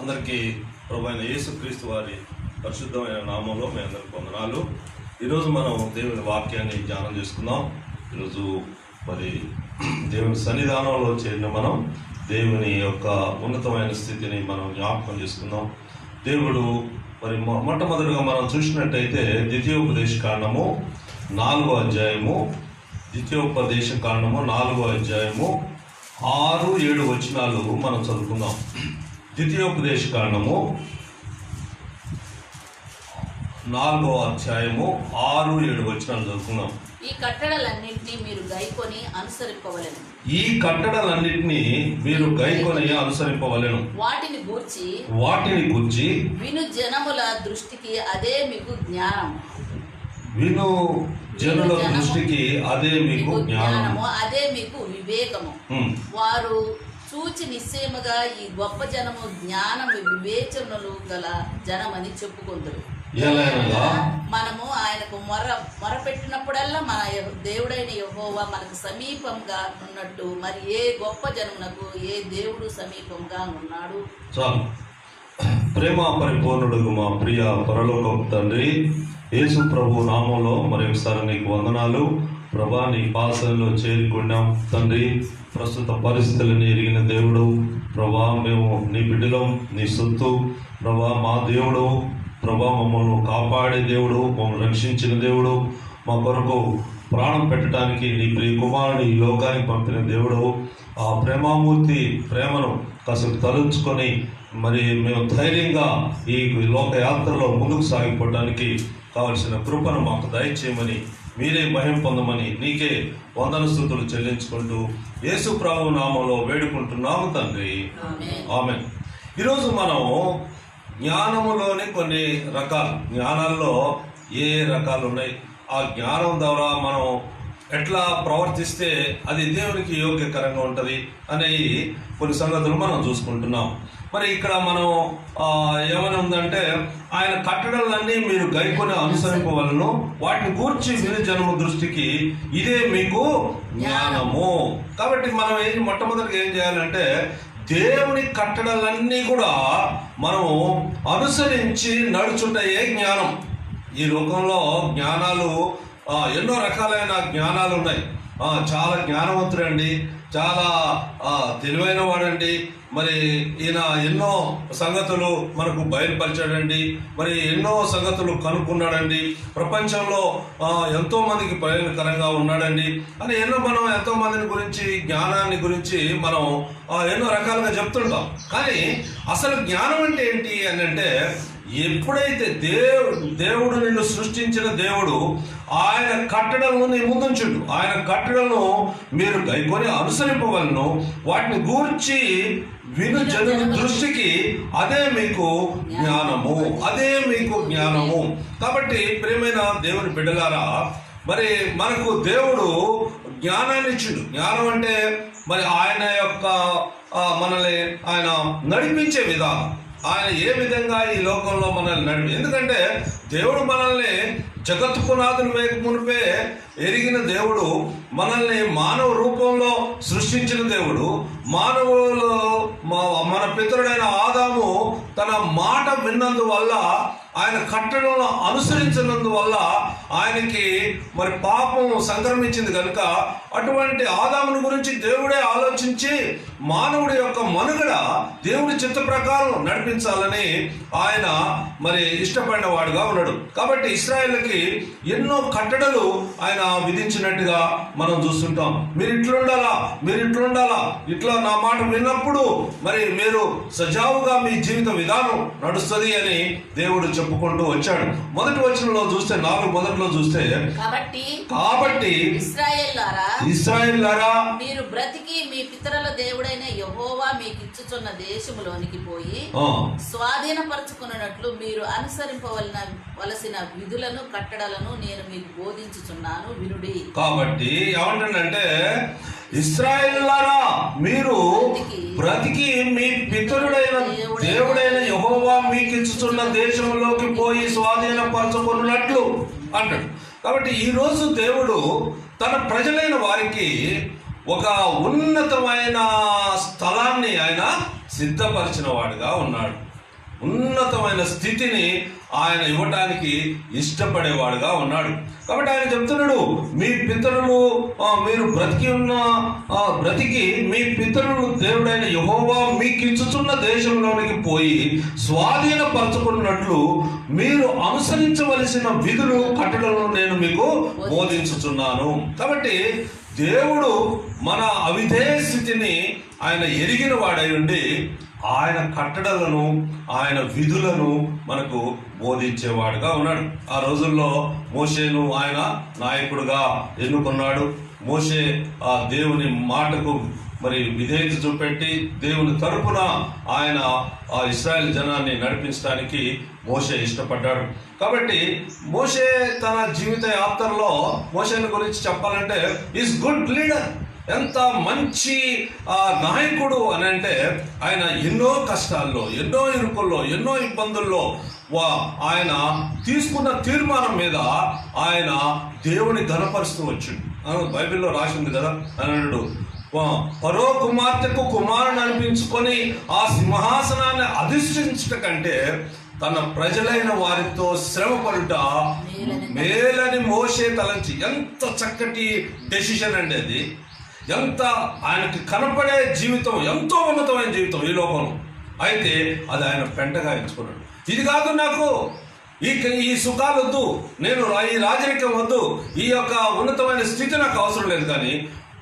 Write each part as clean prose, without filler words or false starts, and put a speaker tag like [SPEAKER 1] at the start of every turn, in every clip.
[SPEAKER 1] అందరికీ ప్రభువైన యేసుక్రీస్తు వారి పరిశుద్ధమైన నామంలో మీ అందరికి వందనాలు. ఈరోజు మనం దేవుని వాక్యాన్ని ధ్యానం చేసుకుందాం. ఈరోజు మరి దేవుని సన్నిధానంలో చేరిన మనం దేవుని యొక్క ఉన్నతమైన స్థితిని మనం జ్ఞాపకం చేసుకుందాం. దేవుడు మరి మొట్టమొదటిగా మనం చూసినట్టయితే ద్వితీయోపదేశ కాండము 4వ అధ్యాయము, ద్వితీయోపదేశ కాండము 4వ అధ్యాయము 6-7 వచనాలు మనం చదువుకుందాం. ద్వితీయోపదేశ కాండము 4వ అధ్యాయము 6-7 వచనాలు చదువుకుందాం.
[SPEAKER 2] ఈ కట్టడలన్నింటినీ మీరు గైకొని అనుసరింపవలెను.
[SPEAKER 1] ఈ కట్టడలన్నింటినీ మీరు గైకొని అనుసరింపవలెను.
[SPEAKER 2] వాటిని గూర్చి విను జనముల దృష్టికి అదే మీకు జ్ఞానం.
[SPEAKER 1] విను జనుల దృష్టికి అదే మీకు జ్ఞానము,
[SPEAKER 2] అదే మీకు వివేకము. వారు చూచి నిశ్చయముగా ఈ గొప్ప జనము జ్ఞానము వివేచనలు గల జనమని చెప్పుకుందరు. మనము ఆయనకు మొరపెట్టినప్పుడల్లా మన దేవుడైన యెహోవా మనకు సమీపంగా ఉన్నట్టు మరి ఏ గొప్ప జనమునకు ఏ దేవుడు సమీపంగా ఉన్నాడు.
[SPEAKER 1] చాలు. ప్రేమ పరిపూర్ణుడు మా ప్రియ పరలోకపు తండ్రి యేసు ప్రభు నామంలో మరొకసారి నీకు వందనాలు. ప్రభా, నీ పాసంలో చేరుకున్నాం తండ్రి. ప్రస్తుత పరిస్థితులను ఎరిగిన దేవుడు ప్రభా, మేము నీ బిడ్డలం, నీ సొత్తు ప్రభా, మా దేవుడు ప్రభా, మమ్మల్ని కాపాడే దేవుడు, మమ్మల్ని రక్షించిన దేవుడు, మా కొరకు ప్రాణం పెట్టడానికి నీ ప్రియ కుమారుని ఈ లోకానికి పంపిన దేవుడు. ఆ ప్రేమామూర్తి ప్రేమను కాసేపు తలుచుకొని మరి మేము ధైర్యంగా ఈ లోకయాత్రలో ముందుకు సాగిపోవడానికి కావలసిన కృపను మాకు దయచేయమని, మీరే మహిమ పొందమని నీకే వందన స్తుతులు చెల్లించుకుంటూ యేసు ప్రభు నామంలో వేడుకుంటున్నాము తండ్రి, ఆమేన్. ఈరోజు మనం జ్ఞానములోని కొన్ని రకాలు, జ్ఞానాల్లో ఏ రకాలు ఉన్నాయి, ఆ జ్ఞానం ద్వారా మనం ఎట్లా ప్రవర్తిస్తే అది దేవునికి యోగ్యకరంగా ఉంటుంది అనేవి కొన్ని సంగతులు మనం చూసుకుంటున్నాం. మరి ఇక్కడ మనం ఏమని ఉందంటే, ఆయన కట్టడలన్నీ మీరు గైకొని అనుసరింపవలను, వాటిని గూర్చి విని జనము దృష్టికి ఇదే మీకు జ్ఞానము. కాబట్టి మనం మొట్టమొదటిగా ఏం చేయాలంటే, దేవుని కట్టడలన్నీ కూడా మనం అనుసరించి నడుచుంటాయే జ్ఞానం. ఈ లోకంలో జ్ఞానాలు ఎన్నో రకాలైన జ్ఞానాలు ఉన్నాయి. చాలా జ్ఞానవంతుడండి, చాలా తెలివైన వాడండి, మరి ఈయన ఎన్నో సంగతులు మనకు బయలుపరిచాడండి, మరి ఎన్నో సంగతులు కనుక్కున్నాడండి, ప్రపంచంలో ఎంతో మందికి ప్రయోజనకరంగా ఉన్నాడండి అని మనం ఎంతో మందిని గురించి, జ్ఞానాన్ని గురించి మనం ఎన్నో రకాలుగా చెప్తుంటాం. కానీ అసలు జ్ఞానం అంటే ఏంటి అని అంటే, ఎప్పుడైతే దేవుడు నిన్ను సృష్టించిన దేవుడు ఆయన కట్టడలను నీ ముందుంచుండు, ఆయన కట్టడలను మీరు గైకొని అనుసరింపవలను, వాటిని గూర్చి విను జనుల దృష్టికి అదే మీకు జ్ఞానము, అదే మీకు జ్ఞానము. కాబట్టి ప్రియమైన దేవుని బిడ్డలారా, మరి మనకు దేవుడు జ్ఞానాన్ని ఇచ్చిండు. జ్ఞానం అంటే మరి ఆయన యొక్క మనల్ని ఆయన నడిపించే విధానం, ఆయన ఏ విధంగా ఈ లోకంలో మనల్ని ఎందుకంటే దేవుడు మనల్ని జగత్తు పునాదులు మునిపే ఎరిగిన దేవుడు, మనల్ని మానవ రూపంలో సృష్టించిన దేవుడు. మానవులు మన పితరుడైన ఆదాము తన మాట విన్నందువల్ల, ఆయన కట్టడంలో అనుసరించినందువల్ల ఆయనకి మరి పాపం సంక్రమించింది కనుక అటువంటి ఆదాముని గురించి దేవుడే ఆలోచించి మానవుడి యొక్క మనుగడ దేవుడి చిత్త ప్రకారం నడిపించాలని ఆయన మరి ఇష్టపడిన వాడుగా ఉన్నాడు. కాబట్టి ఇశ్రాయేలుకి ఎన్నో కట్టడలు ఆయన విధించినట్టుగా మనం చూస్తుంటాం. మీరు ఇట్లుండాలా, మీరు ఇట్లుండాలా, ఇట్లా నా మాట విన్నప్పుడు మరి మీరు సజావుగా మీ జీవిత విధానం నడుస్తుంది అని దేవుడు చెప్పుకుంటూ వచ్చాడు. మొదటి వచనంలో చూస్తే 4 చూస్తే, కాబట్టి ఇశ్రాయేలులారా
[SPEAKER 2] మీరు బ్రతికి మీ పితరుల దేవుడైన యెహోవా మీకు ఇచ్చుచున్న దేశములోనికి పోయి స్వాధీనపరచుకున్నట్లు మీరు అనుసరింపవలసిన విధులను కట్టడలను నేను మీకు బోధించుచున్నాను, వినుడి.
[SPEAKER 1] కాబట్టి ఏమంటుందంటే, ఇశ్రాయేలులారా మీరు బ్రతికి మీ పితరుడైన దేవుడైన యెహోవా మీకు ఇచ్చుచున్న దేశంలోకి పోయి స్వాధీనపరచుకున్నట్లు అంటాడు. కాబట్టి ఈరోజు దేవుడు తన ప్రజలైన వారికి ఒక ఉన్నతమైన స్థలాన్ని ఆయన సిద్ధపరిచిన వాడుగా ఉన్నాడు. ఉన్నతమైన స్థితిని ఆయన ఇవ్వటానికి ఇష్టపడేవాడుగా ఉన్నాడు. కాబట్టి ఆయన చెప్తున్నాడు, మీ పితరులు మీరు బ్రతికి మీ పితరులు దేవుడైన యెహోవా మీకు ఇచ్చుచున్న దేశంలోనికి పోయి స్వాధీనపరచుకున్నట్లు మీరు అనుసరించవలసిన విధులు కట్టడలను నేను మీకు బోధించుచున్నాను. కాబట్టి దేవుడు మన అవిధేయ స్థితిని ఆయన ఎరిగిన వాడై ఉండి ఆయన కట్టడలను ఆయన విధులను మనకు బోధించేవాడుగా ఉన్నాడు. ఆ రోజుల్లో మోషేను ఆయన నాయకుడుగా ఎన్నుకున్నాడు. మోషే ఆ దేవుని మాటకు మరి విధేయత చూపెట్టి దేవుని తరపున ఆయన ఆ ఇశ్రాయేల్ జనాన్ని నడిపించడానికి మోషే ఇష్టపడ్డాడు. కాబట్టి మోషే తన జీవిత యాత్రలో మోషేని గురించి చెప్పాలంటే ఈజ్ గుడ్ లీడర్. ఎంత మంచి నాయకుడు అని అంటే ఆయన ఎన్నో కష్టాల్లో, ఎన్నో ఇరుకుల్లో, ఎన్నో ఇబ్బందుల్లో ఆయన తీసుకున్న తీర్మానం మీద ఆయన దేవుని ఘనపరుస్తూ వచ్చిండు. బైబిల్లో రాసింది కదా, అన్నాడు ఫరో కుమార్తెకు కుమారుని అనిపించుకొని ఆ సింహాసనాన్ని అధిష్ఠించుట కంటే తన ప్రజలైన వారితో శ్రమపడుట మేలని మోషే తలంచి. ఎంత చక్కటి డెసిషన్ అండి అది. ఎంత ఆయనకి కనపడే జీవితం, ఎంతో ఉన్నతమైన జీవితం ఈ లోకంలో. అయితే అది ఆయన పెంటగా ఎంచుకున్నాడు. ఇది కాదు, నాకు ఈ సుఖాలు వద్దు, నేను ఈ రాజరికం వద్దు, ఈ యొక్క ఉన్నతమైన స్థితి నాకు అవసరం లేదు, కానీ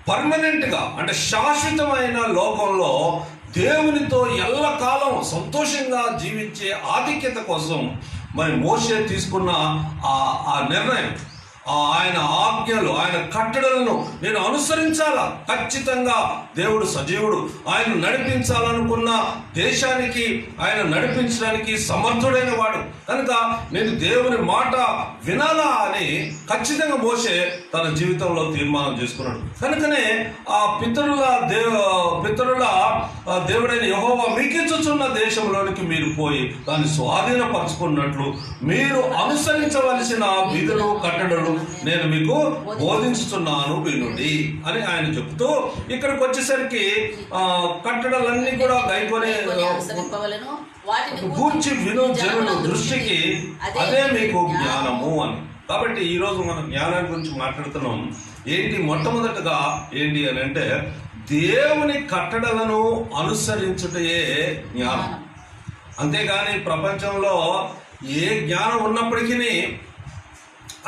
[SPEAKER 1] పర్మనెంట్గా అంటే శాశ్వతమైన లోకంలో దేవునితో ఎల్లకాలం సంతోషంగా జీవించే ఆధిక్యత కోసం మరి మోషే తీసుకున్న ఆ నిర్ణయం, ఆయన ఆజ్ఞలు, ఆయన కట్టడలను నేను అనుసరించాలా. ఖచ్చితంగా దేవుడు సజీవుడు. ఆయన నడిపించాలనుకున్న దేశానికి ఆయన నడిపించడానికి సమర్థుడైన వాడు కనుక నేను దేవుని మాట వినాలా అని ఖచ్చితంగా మోషే తన జీవితంలో తీర్మానం చేసుకున్నాడు. కనుకనే ఆ పితరుల దేవుడైన యెహోవా మీకిచ్చుచున్న దేశంలోనికి మీరు పోయి దాన్ని స్వాధీనపరచుకున్నట్లు మీరు అనుసరించవలసిన విధులు కట్టడలు నేను మీకు బోధించుతున్నాను వినుడి అని ఆయన చెప్తూ ఇక్కడికి వచ్చేసరికి కట్టడలన్నీ కూడా గైకొని గూర్చి విను జనుల దృష్టికి అదే మీకు జ్ఞానము అని. కాబట్టి ఈరోజు మనం జ్ఞానాన్ని గురించి మాట్లాడుతున్నాం. ఏంటి మొట్టమొదటిగా ఏంటి అని అంటే దేవుని కట్టడలను అనుసరించుటయే జ్ఞానం. అంతేగాని ప్రపంచంలో ఏ జ్ఞానం ఉన్నప్పటికీ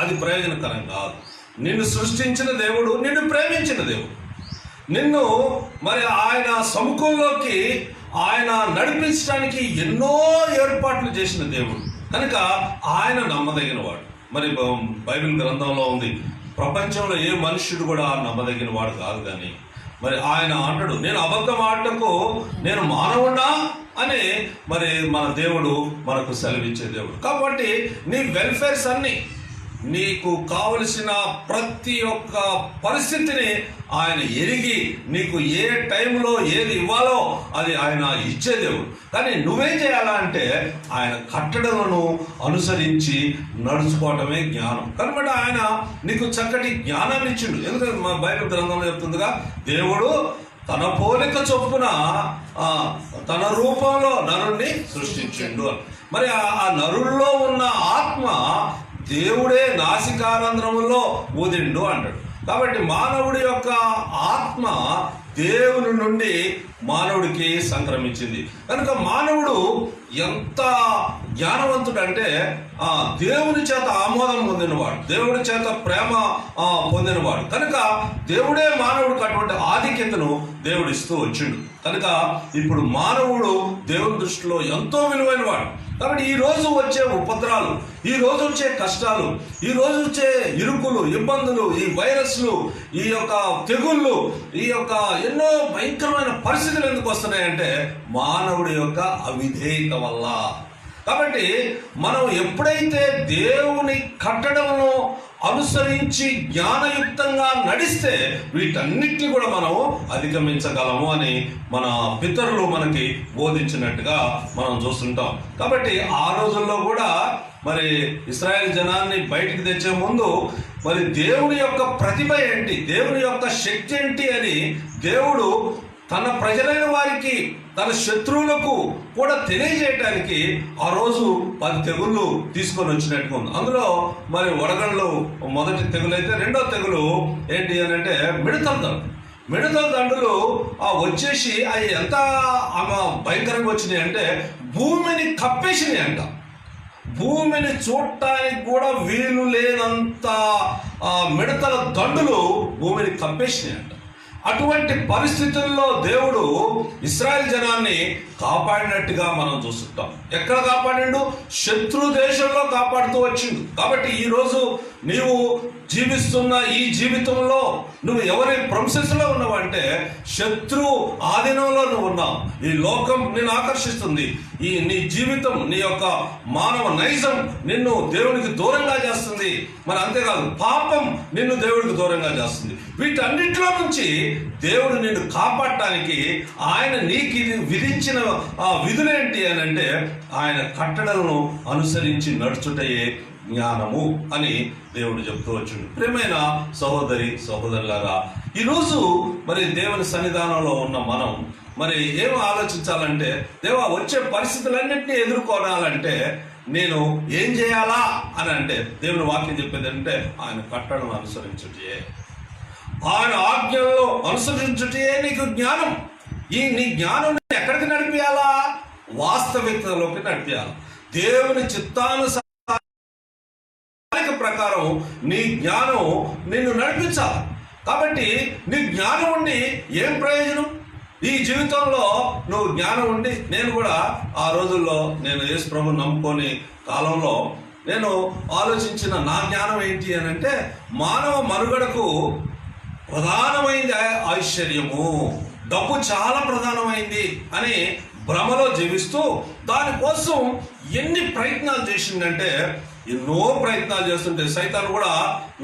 [SPEAKER 1] అది ప్రయోజనకరం కాదు. నిన్ను సృష్టించిన దేవుడు, నిన్ను ప్రేమించిన దేవుడు, నిన్ను మరి ఆయన సముఖంలోకి ఆయన నడిపించడానికి ఎన్నో ఏర్పాట్లు చేసిన దేవుడు కనుక ఆయన నమ్మదగిన వాడు. మరి బైబిల్ గ్రంథంలో ఉంది, ప్రపంచంలో ఏ మనుష్యుడు కూడా నమ్మదగిన వాడు కాదు. కానీ మరి ఆయన అంటాడు, నేను అబద్ధం ఆడటకు నేను మానవుడా అని మరి మన దేవుడు మనకు సెలవిచ్చే దేవుడు. కాబట్టి నీ వెల్ఫేర్స్ అన్ని, నీకు కావలసిన ప్రతి ఒక్క పరిస్థితిని ఆయన ఎరిగి నీకు ఏ టైంలో ఏది ఇవ్వాలో అది ఆయన ఇచ్చే దేవుడు. కానీ నువ్వేం చేయాలా అంటే ఆయన కట్టడలను అనుసరించి నడుచుకోవటమే జ్ఞానం. కాబట్టి ఆయన నీకు చక్కటి జ్ఞానాన్ని ఇచ్చిండు. ఎందుకంటే మా బైబిల్ గ్రంథంలో చెప్తుందిగా, దేవుడు తన పోలిక చొప్పున తన రూపంలో నరుణ్ణి సృష్టించిండు. మరి ఆ నరుల్లో ఉన్న ఆత్మ దేవుడే నాసికారంధ్రములో ఊదిండు అంటాడు. కాబట్టి మానవుడి యొక్క ఆత్మ దేవుని నుండి మానవుడికి సంక్రమించింది. కనుక మానవుడు ఎంత జ్ఞానవంతుడు అంటే దేవుని చేత ఆమోదం పొందినవాడు, దేవుడి చేత ప్రేమ పొందినవాడు. కనుక దేవుడే మానవుడికి అటువంటి ఆధిక్యతను దేవుడు ఇస్తూ వచ్చిండు. కనుక ఇప్పుడు మానవుడు దేవుని దృష్టిలో ఎంతో విలువైన వాడు. కాబట్టి ఈ రోజు వచ్చే ఉపద్రాలు, ఈ రోజు వచ్చే కష్టాలు, ఈ రోజు వచ్చే ఇరుకులు, ఇబ్బందులు, ఈ వైరస్లు, ఈ యొక్క తెగుళ్ళు, ఈ యొక్క ఎన్నో భయంకరమైన పరిస్థితులు ఎందుకు వస్తున్నాయంటే మానవుడి యొక్క అవిధేయత వల్ల. కాబట్టి మనం ఎప్పుడైతే దేవుని కట్టడలను అనుసరించి జ్ఞానయుక్తంగా నడిస్తే వీటన్నిటిని కూడా మనం అధిగమించగలము అని మన పితరులు మనకి బోధించినట్టుగా మనం చూస్తుంటాం. కాబట్టి ఆ రోజుల్లో కూడా మరి ఇశ్రాయేల్ జనాన్ని బయటికి తెచ్చే ముందు మరి దేవుని యొక్క ప్రతిభ ఏంటి, దేవుని యొక్క శక్తి ఏంటి అని దేవుడు తన ప్రజలైన వారికి, తన శత్రువులకు కూడా తెలియజేయటానికి ఆ రోజు 10 తెగుళ్ళు తీసుకొని వచ్చినట్టుగా ఉంది. అందులో మరి వడగళ్ళు మొదటి తెగులు అయితే, రెండో తెగులు ఏంటి అని అంటే మిడతల దండులు వచ్చేసి అవి ఎంత భయంకరంగా వచ్చినాయి అంటే భూమిని కప్పేసినాయి అంట. భూమిని చూడటానికి కూడా వీలు లేనంత మిడతల దండులు భూమిని కప్పేసినాయి అంట. అటువంటి పరిస్థితుల్లో దేవుడు ఇశ్రాయేల్ జనాన్ని కాపాడినట్టుగా మనం చూస్తుంటాం. ఎక్కడ కాపాడిండు? శత్రు దేశంలో కాపాడుతూ వచ్చిండు. కాబట్టి ఈరోజు నీవు జీవిస్తున్న ఈ జీవితంలో నువ్వు ఎవరి ప్రొసెస్లో ఉన్నావంటే శత్రు ఆధీనంలో నువ్వు ఉన్నావు. ఈ లోకం నిన్ను ఆకర్షిస్తుంది. నీ జీవితం, నీ యొక్క మానవ నైజం నిన్ను దేవునికి దూరంగా చేస్తుంది. మరి అంతేకాదు, పాపం నిన్ను దేవుడికి దూరంగా చేస్తుంది. వీటన్నిటిలో నుంచి దేవుడు నిన్ను కాపాడటానికి ఆయన నీకు విధించిన విధులేంటి అని అంటే ఆయన కట్టడలను అనుసరించి నడుచుటయే జ్ఞానము అని దేవుడు చెప్తూ వచ్చిండు. ప్రియమైన సహోదరి సహోదరులారా, ఈరోజు మరి దేవుని సన్నిధానంలో ఉన్న మనం మరి ఏం ఆలోచించాలంటే, దేవా వచ్చే పరిస్థితులన్నింటినీ ఎదుర్కోవాలంటే నేను ఏం చేయాలా అని అంటే దేవుని వాక్యం చెప్పేది అంటే ఆయన కట్టడను అనుసరించుటే, ఆయన ఆజ్ఞలను అనుసరించుటే నీకు జ్ఞానం. నీ జ్ఞానం ఎక్కడికి నడిపియాలా? వాస్తవికతలోకి నడిపియాలి. దేవుని చిత్తానుసారం ప్రకారం నీ జ్ఞానం నిన్ను నడిపించాలి. కాబట్టి నీ జ్ఞానం ఉండి ఏం ప్రయోజనం? ఈ జీవితంలో నువ్వు జ్ఞానం ఉండి, నేను కూడా ఆ రోజుల్లో నేను యేసు ప్రభువుని నమ్ముకొని కాలంలో నేను ఆలోచించిన నా జ్ఞానం ఏంటి అని అంటే మానవ మనుగడకు ప్రధానమైంది ఐశ్వర్యము, డబ్బు చాలా ప్రధానమైంది అని భ్రమలో జీవిస్తూ దానికోసం ఎన్ని ప్రయత్నాలు చేసిందంటే, ఎన్నో ప్రయత్నాలు చేస్తుంటే సైతాను కూడా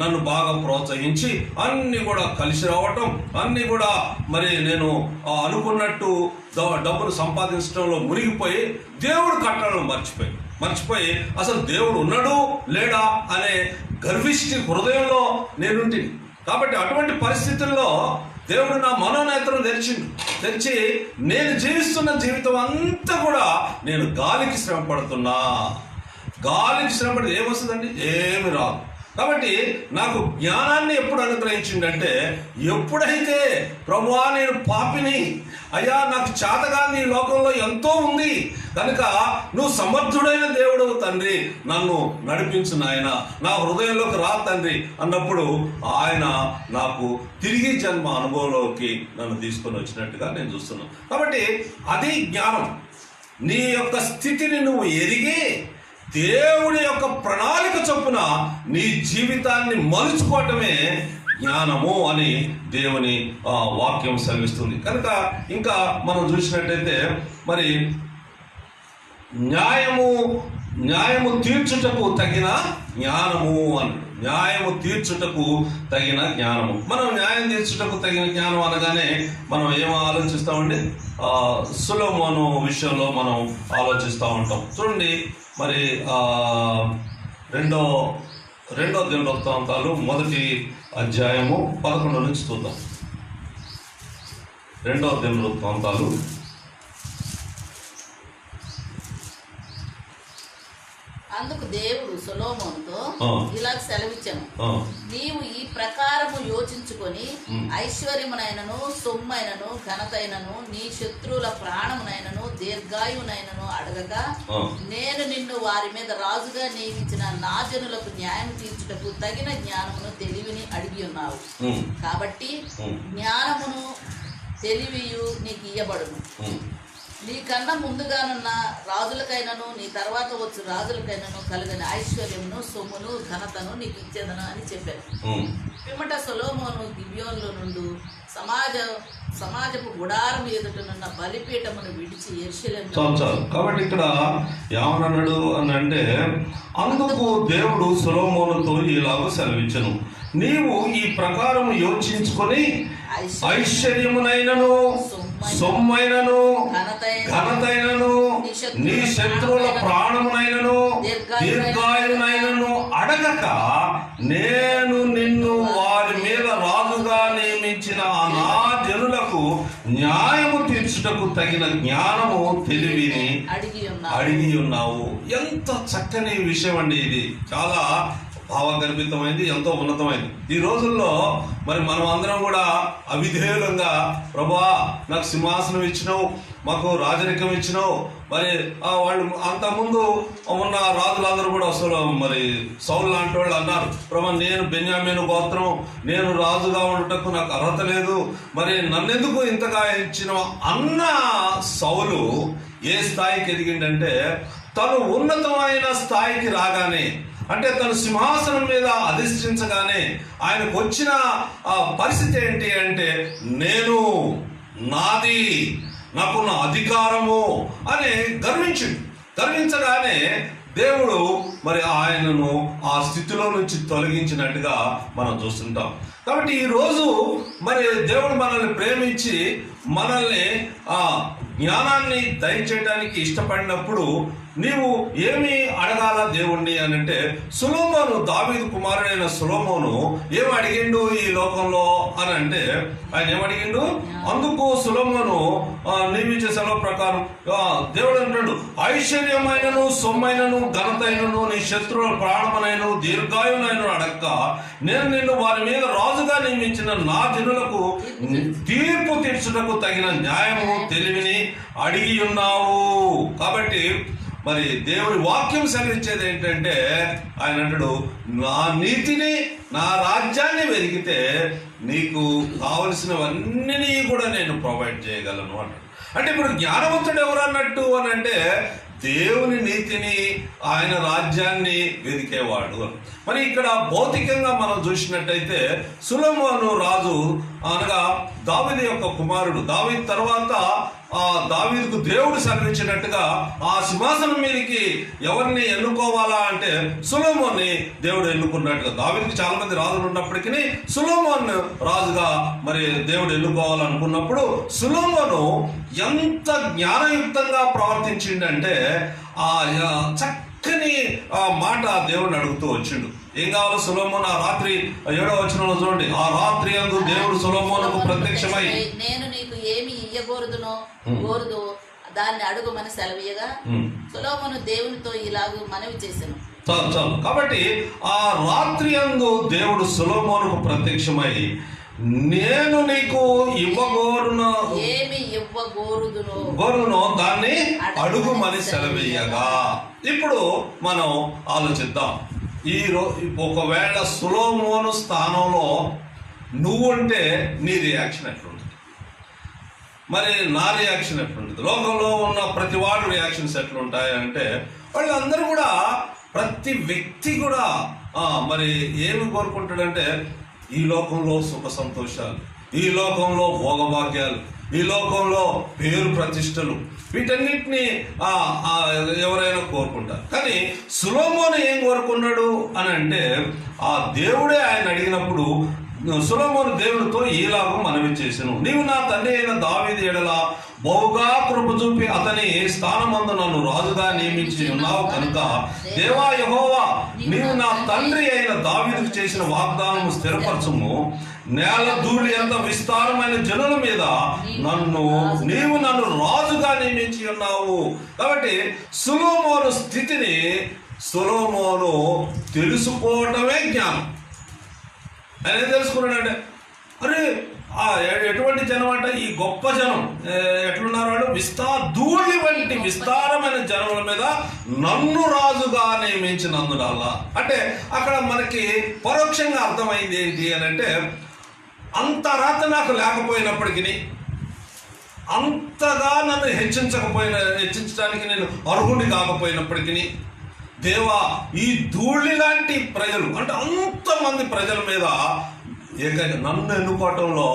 [SPEAKER 1] నన్ను బాగా ప్రోత్సహించి అన్ని కూడా కలిసి రావటం, అన్ని కూడా మరి నేను అనుకున్నట్టు డబ్బును సంపాదించడంలో మునిగిపోయి దేవుడు కట్టడం మర్చిపోయి అసలు దేవుడు ఉన్నాడు లేడా అనే గర్విష్టి హృదయంలో నేనుంటిని. కాబట్టి అటువంటి పరిస్థితుల్లో దేవుడు నా మనోనేత్రం తెరిచి నేను జీవిస్తున్న జీవితం అంతా కూడా నేను గాలికి శ్రమ పడుతున్నా. గాలికి శ్రమ పడితే ఏమొస్తుందండి? ఏమి రాదు. కాబట్టి నాకు జ్ఞానాన్ని ఎప్పుడు అనుగ్రహించిందంటే, ఎప్పుడైతే ప్రభువా నేను పాపిని, అయ్యా నాకు చేతగాని ఈ లోకంలో ఎంతో ఉంది కనుక నువ్వు సమర్థుడైన దేవుడు తండ్రి, నన్ను నడిపించు నాయన, నా హృదయంలోకి రా తండ్రి అన్నప్పుడు ఆయన నాకు తిరిగి జన్మ అనుభవంలోకి నన్ను తీసుకొని వచ్చినట్టుగా నేను చూస్తున్నాను. కాబట్టి అది జ్ఞానం. నీ యొక్క స్థితిని నువ్వు ఎరిగి దేవుడి యొక్క ప్రణాళిక చొప్పున నీ జీవితాన్ని మలుచుకోవటమే జ్ఞానము అని దేవుని వాక్యం సెలవిస్తుంది. కనుక ఇంకా మనం చూసినట్టయితే మరి న్యాయము తీర్చుటకు తగిన జ్ఞానము అని, న్యాయము తీర్చుటకు తగిన జ్ఞానము. మనం న్యాయం తీర్చుటకు తగిన జ్ఞానం అనగానే మనం ఏం ఆలోచిస్తామండి? సొలొమోను విషయంలో మనం ఆలోచిస్తూ ఉంటాం. చూడండి, మరి రెండో దినవృత్తాంతాలు 1వ అధ్యాయము 11 నుంచి చూద్దాం. 2వ దినవృత్తాంతాలు
[SPEAKER 2] అందుకు దేవుడు సొలొమోనుతో ఇలా సెలవిచ్చాను, నీవు ఈ ప్రకారము యోచించుకొని ఐశ్వర్యమునైనను సొమ్మైనను ఘనతైనను నీ శత్రువుల ప్రాణమునైనను దీర్ఘాయునైనను అడగక నేను నిన్ను వారి మీద రాజుగా నియమించిన నా జనులకు న్యాయం తీర్చుటకు తగిన జ్ఞానమును తెలివిని అడిగి ఉన్నావు. కాబట్టి జ్ఞానమును తెలివియు నీకు ఇయ్యబడును. నీకన్నా ముందుగానున్న రాజులకైనను నీ తర్వాత వచ్చు రాజులకైనను కలిగిన ఐశ్వర్యమును సొమ్మును ఘనతను నీకు ఇచ్చేదను అని చెప్పారు. పిమ్మట సొలొమోను గిబియోనులో నుండి సమాజపు గుడారం ఎదుటనున్న బలిపీఠమును విడిచి యెరూషలేములో.
[SPEAKER 1] కాబట్టి ఇక్కడ ఏమన్నాడు అని అంటే, అందుకు దేవుడు సొలొమోనుతో ఇలాగ సెలవిచ్చెను, నీవు ఈ ప్రకారం యోచించుకొని ఐశ్వర్యమునైనను సొమ్మైనను ఘనతైనను నీ శత్రువుల ప్రాణమునైనను దీర్ఘాయునైనను అడగక నేను నిన్ను వారి మీద రాజుగా నియమించిన నా జనులకు న్యాయము తీర్చుటకు తగిన జ్ఞానము తెలివిని అడిగి ఉన్నావు. ఎంత చక్కని విషయం అండి ఇది. చాలా భావగర్భితమైంది, ఎంతో ఉన్నతమైంది. ఈ రోజుల్లో మరి మనం అందరం కూడా అవిధేయులంగా, ప్రభా నాకు సింహాసనం ఇచ్చినావు, మాకు రాజరికం ఇచ్చినావు, మరి వాళ్ళు అంతకుముందు ఉన్న రాజులందరూ కూడా అసలు మరి సౌలు లాంటి వాళ్ళు అన్నారు, ప్రభా నేను బెన్యామీను గోత్రం, నేను రాజుగా ఉండటకు నాకు అర్హత లేదు, మరి నన్నెందుకు ఇంతగా ఇచ్చిన అన్న సౌలు ఏ స్థాయికి ఎదిగిందంటే, తను ఉన్నతమైన స్థాయికి రాగానే, అంటే తను సింహాసనం మీద అధిష్ఠించగానే ఆయనకు వచ్చిన పరిస్థితి ఏంటి అంటే, నేను నాది, నాకున్న అధికారము అని గర్వించగానే దేవుడు మరి ఆయనను ఆ స్థితిలో నుంచి తొలగించినట్టుగా మనం చూస్తుంటాం. కాబట్టి ఈరోజు మరి దేవుడు మనల్ని ప్రేమించి మనల్ని జ్ఞానాన్ని దయచేయడానికి ఇష్టపడినప్పుడు నీవు ఏమి అడగాల దేవుణ్ణి అని అంటే, సొలొమోను, దావీదు కుమారుడైన సొలొమోను ఏమి అడిగిండు ఈ లోకంలో అని అంటే, ఆయన ఏమడిగిండు? అందుకు సొలొమోను నీవిచ్చే సెలవు ప్రకారం దేవుడు అంటాడు, ఐశ్వర్యమైనను సొమ్మైనను ఘనతైనను నీ శత్రువుల ప్రాణమునైనను దీర్ఘాయునైనను అడక్క నేను నిన్ను వారి మీద రాజుగా నియమించిన నా జనులకు తీర్పు తీర్చుటకు తగిన న్యాయము తెలివిని అడిగి ఉన్నావు. కాబట్టి మరి దేవుని వాక్యం సెలవిచ్చేది ఏంటంటే, ఆయన అంటాడు, నా నీతిని నా రాజ్యాన్ని వెతికితే నీకు కావలసినవన్నీ కూడా నేను ప్రొవైడ్ చేయగలను అంటాడు. అంటే ఇప్పుడు జ్ఞానవంతుడు ఎవరు అన్నట్టు అని అంటే, దేవుని నీతిని ఆయన రాజ్యాన్ని వెతికేవాడు. మరి ఇక్కడ భౌతికంగా మనం చూసినట్టయితే సొలొమోను రాజు అనగా దావీదు యొక్క కుమారుడు. దావీదు తర్వాత దావీదుకు దేవుడు సెలవిచ్చినట్టుగా ఆ సింహాసనం మీదకి ఎవరిని ఎన్నుకోవాలా అంటే సొలొమోన్ని దేవుడు ఎన్నుకున్నట్టుగా. దావీదుకు చాలా మంది రాజులు ఉన్నప్పటికీ సొలొమోను రాజుగా మరి దేవుడు ఎన్నుకోవాలనుకున్నప్పుడు సొలొమోను ఎంత జ్ఞానయుక్తంగా ప్రవర్తించిండంటే ఆ చక్కని మాట దేవుడిని అడుగుతూ వచ్చిండు. ఏం కావాలో సొలొమోను ఆ రాత్రి 7వ వచనంలో చూడండి, ఆ రాత్రి యందు దేవుడు సొలొమోనుకు ప్రత్యక్షమై
[SPEAKER 2] నేను నీకు ఏమి ఇయ్యకూడదునో కోరుదు దాన్ని అడుగుమని సెలవీయగా సొలొమోను దేవునితో ఇలాగూ మనవి చేసెను.
[SPEAKER 1] చాలు. కాబట్టి ఆ రాత్రి యందు దేవుడు సొలొమోనుకు ప్రత్యక్షమై నేను నీకు
[SPEAKER 2] ఏమి
[SPEAKER 1] ఇవ్వగోరుదునో దాన్ని అడుగుమని సెలవీయగా. ఇప్పుడు మనం ఆలోచిద్దాం, ఒకవేళ సొలొమోను స్థానంలో నువ్వుంటే నీ రియాక్షన్ ఎట్లుంటుంది, మరి నా రియాక్షన్ ఎట్లుంటుంది, లోకంలో ఉన్న ప్రతి వాడు రియాక్షన్స్ ఎట్లుంటాయి అంటే, వాళ్ళందరూ కూడా ప్రతి వ్యక్తి కూడా మరి ఏమి కోరుకుంటాడంటే, ఈ లోకంలో సుఖ సంతోషాలు, ఈ లోకంలో భోగభాగ్యాలు, ఈ లోకంలో పేరు ప్రతిష్టలు, వీటన్నిటిని ఎవరైనా కోరుకుంటారు. కానీ సొలొమోను ఏం కోరుకున్నాడు అని అంటే, ఆ దేవుడే ఆయన అడిగినప్పుడు సొలొమోను దేవుడితో ఈలాగూ మనవి చేసెను, నీవు నా తండ్రి అయిన దావీదు ఎడల బహుగా కృప చూపి అతని స్థానమందు నన్ను రాజుగా నియమించి ఉన్నావు కనుక దేవా యెహోవా నీవు నా తండ్రి అయిన దావీదుకు చేసిన వాగ్దానము స్థిరపరచుము. నేల ధూళి ఎంత విస్తారమైన జనుల మీద నీవు నన్ను రాజుగా నియమించి ఉన్నావు. కాబట్టి సొలొమోను స్థితిని సొలొమోను తెలుసుకోవటమే జ్ఞానం. ఆయన ఏం తెలుసుకున్నాడంటే, అరే ఎటువంటి జనం అంటే ఈ గొప్ప జనం ఎట్లున్నారు వాడు, ధూళి వంటి విస్తారమైన జనముల మీద నన్ను రాజుగా నియమించినందువల్ల. అంటే అక్కడ మనకి పరోక్షంగా అర్థమైంది ఏంటి అని అంటే, అంత రాత నాకు లేకపోయినప్పటికీ, అంతగా నన్ను హెచ్చించడానికి నేను అర్హుడి కాకపోయినప్పటికీ, దేవా ఈ ధూళి లాంటి ప్రజలు అంటే అంతమంది ప్రజల మీద ఏకైక నన్ను ఎన్నుకోవటంలో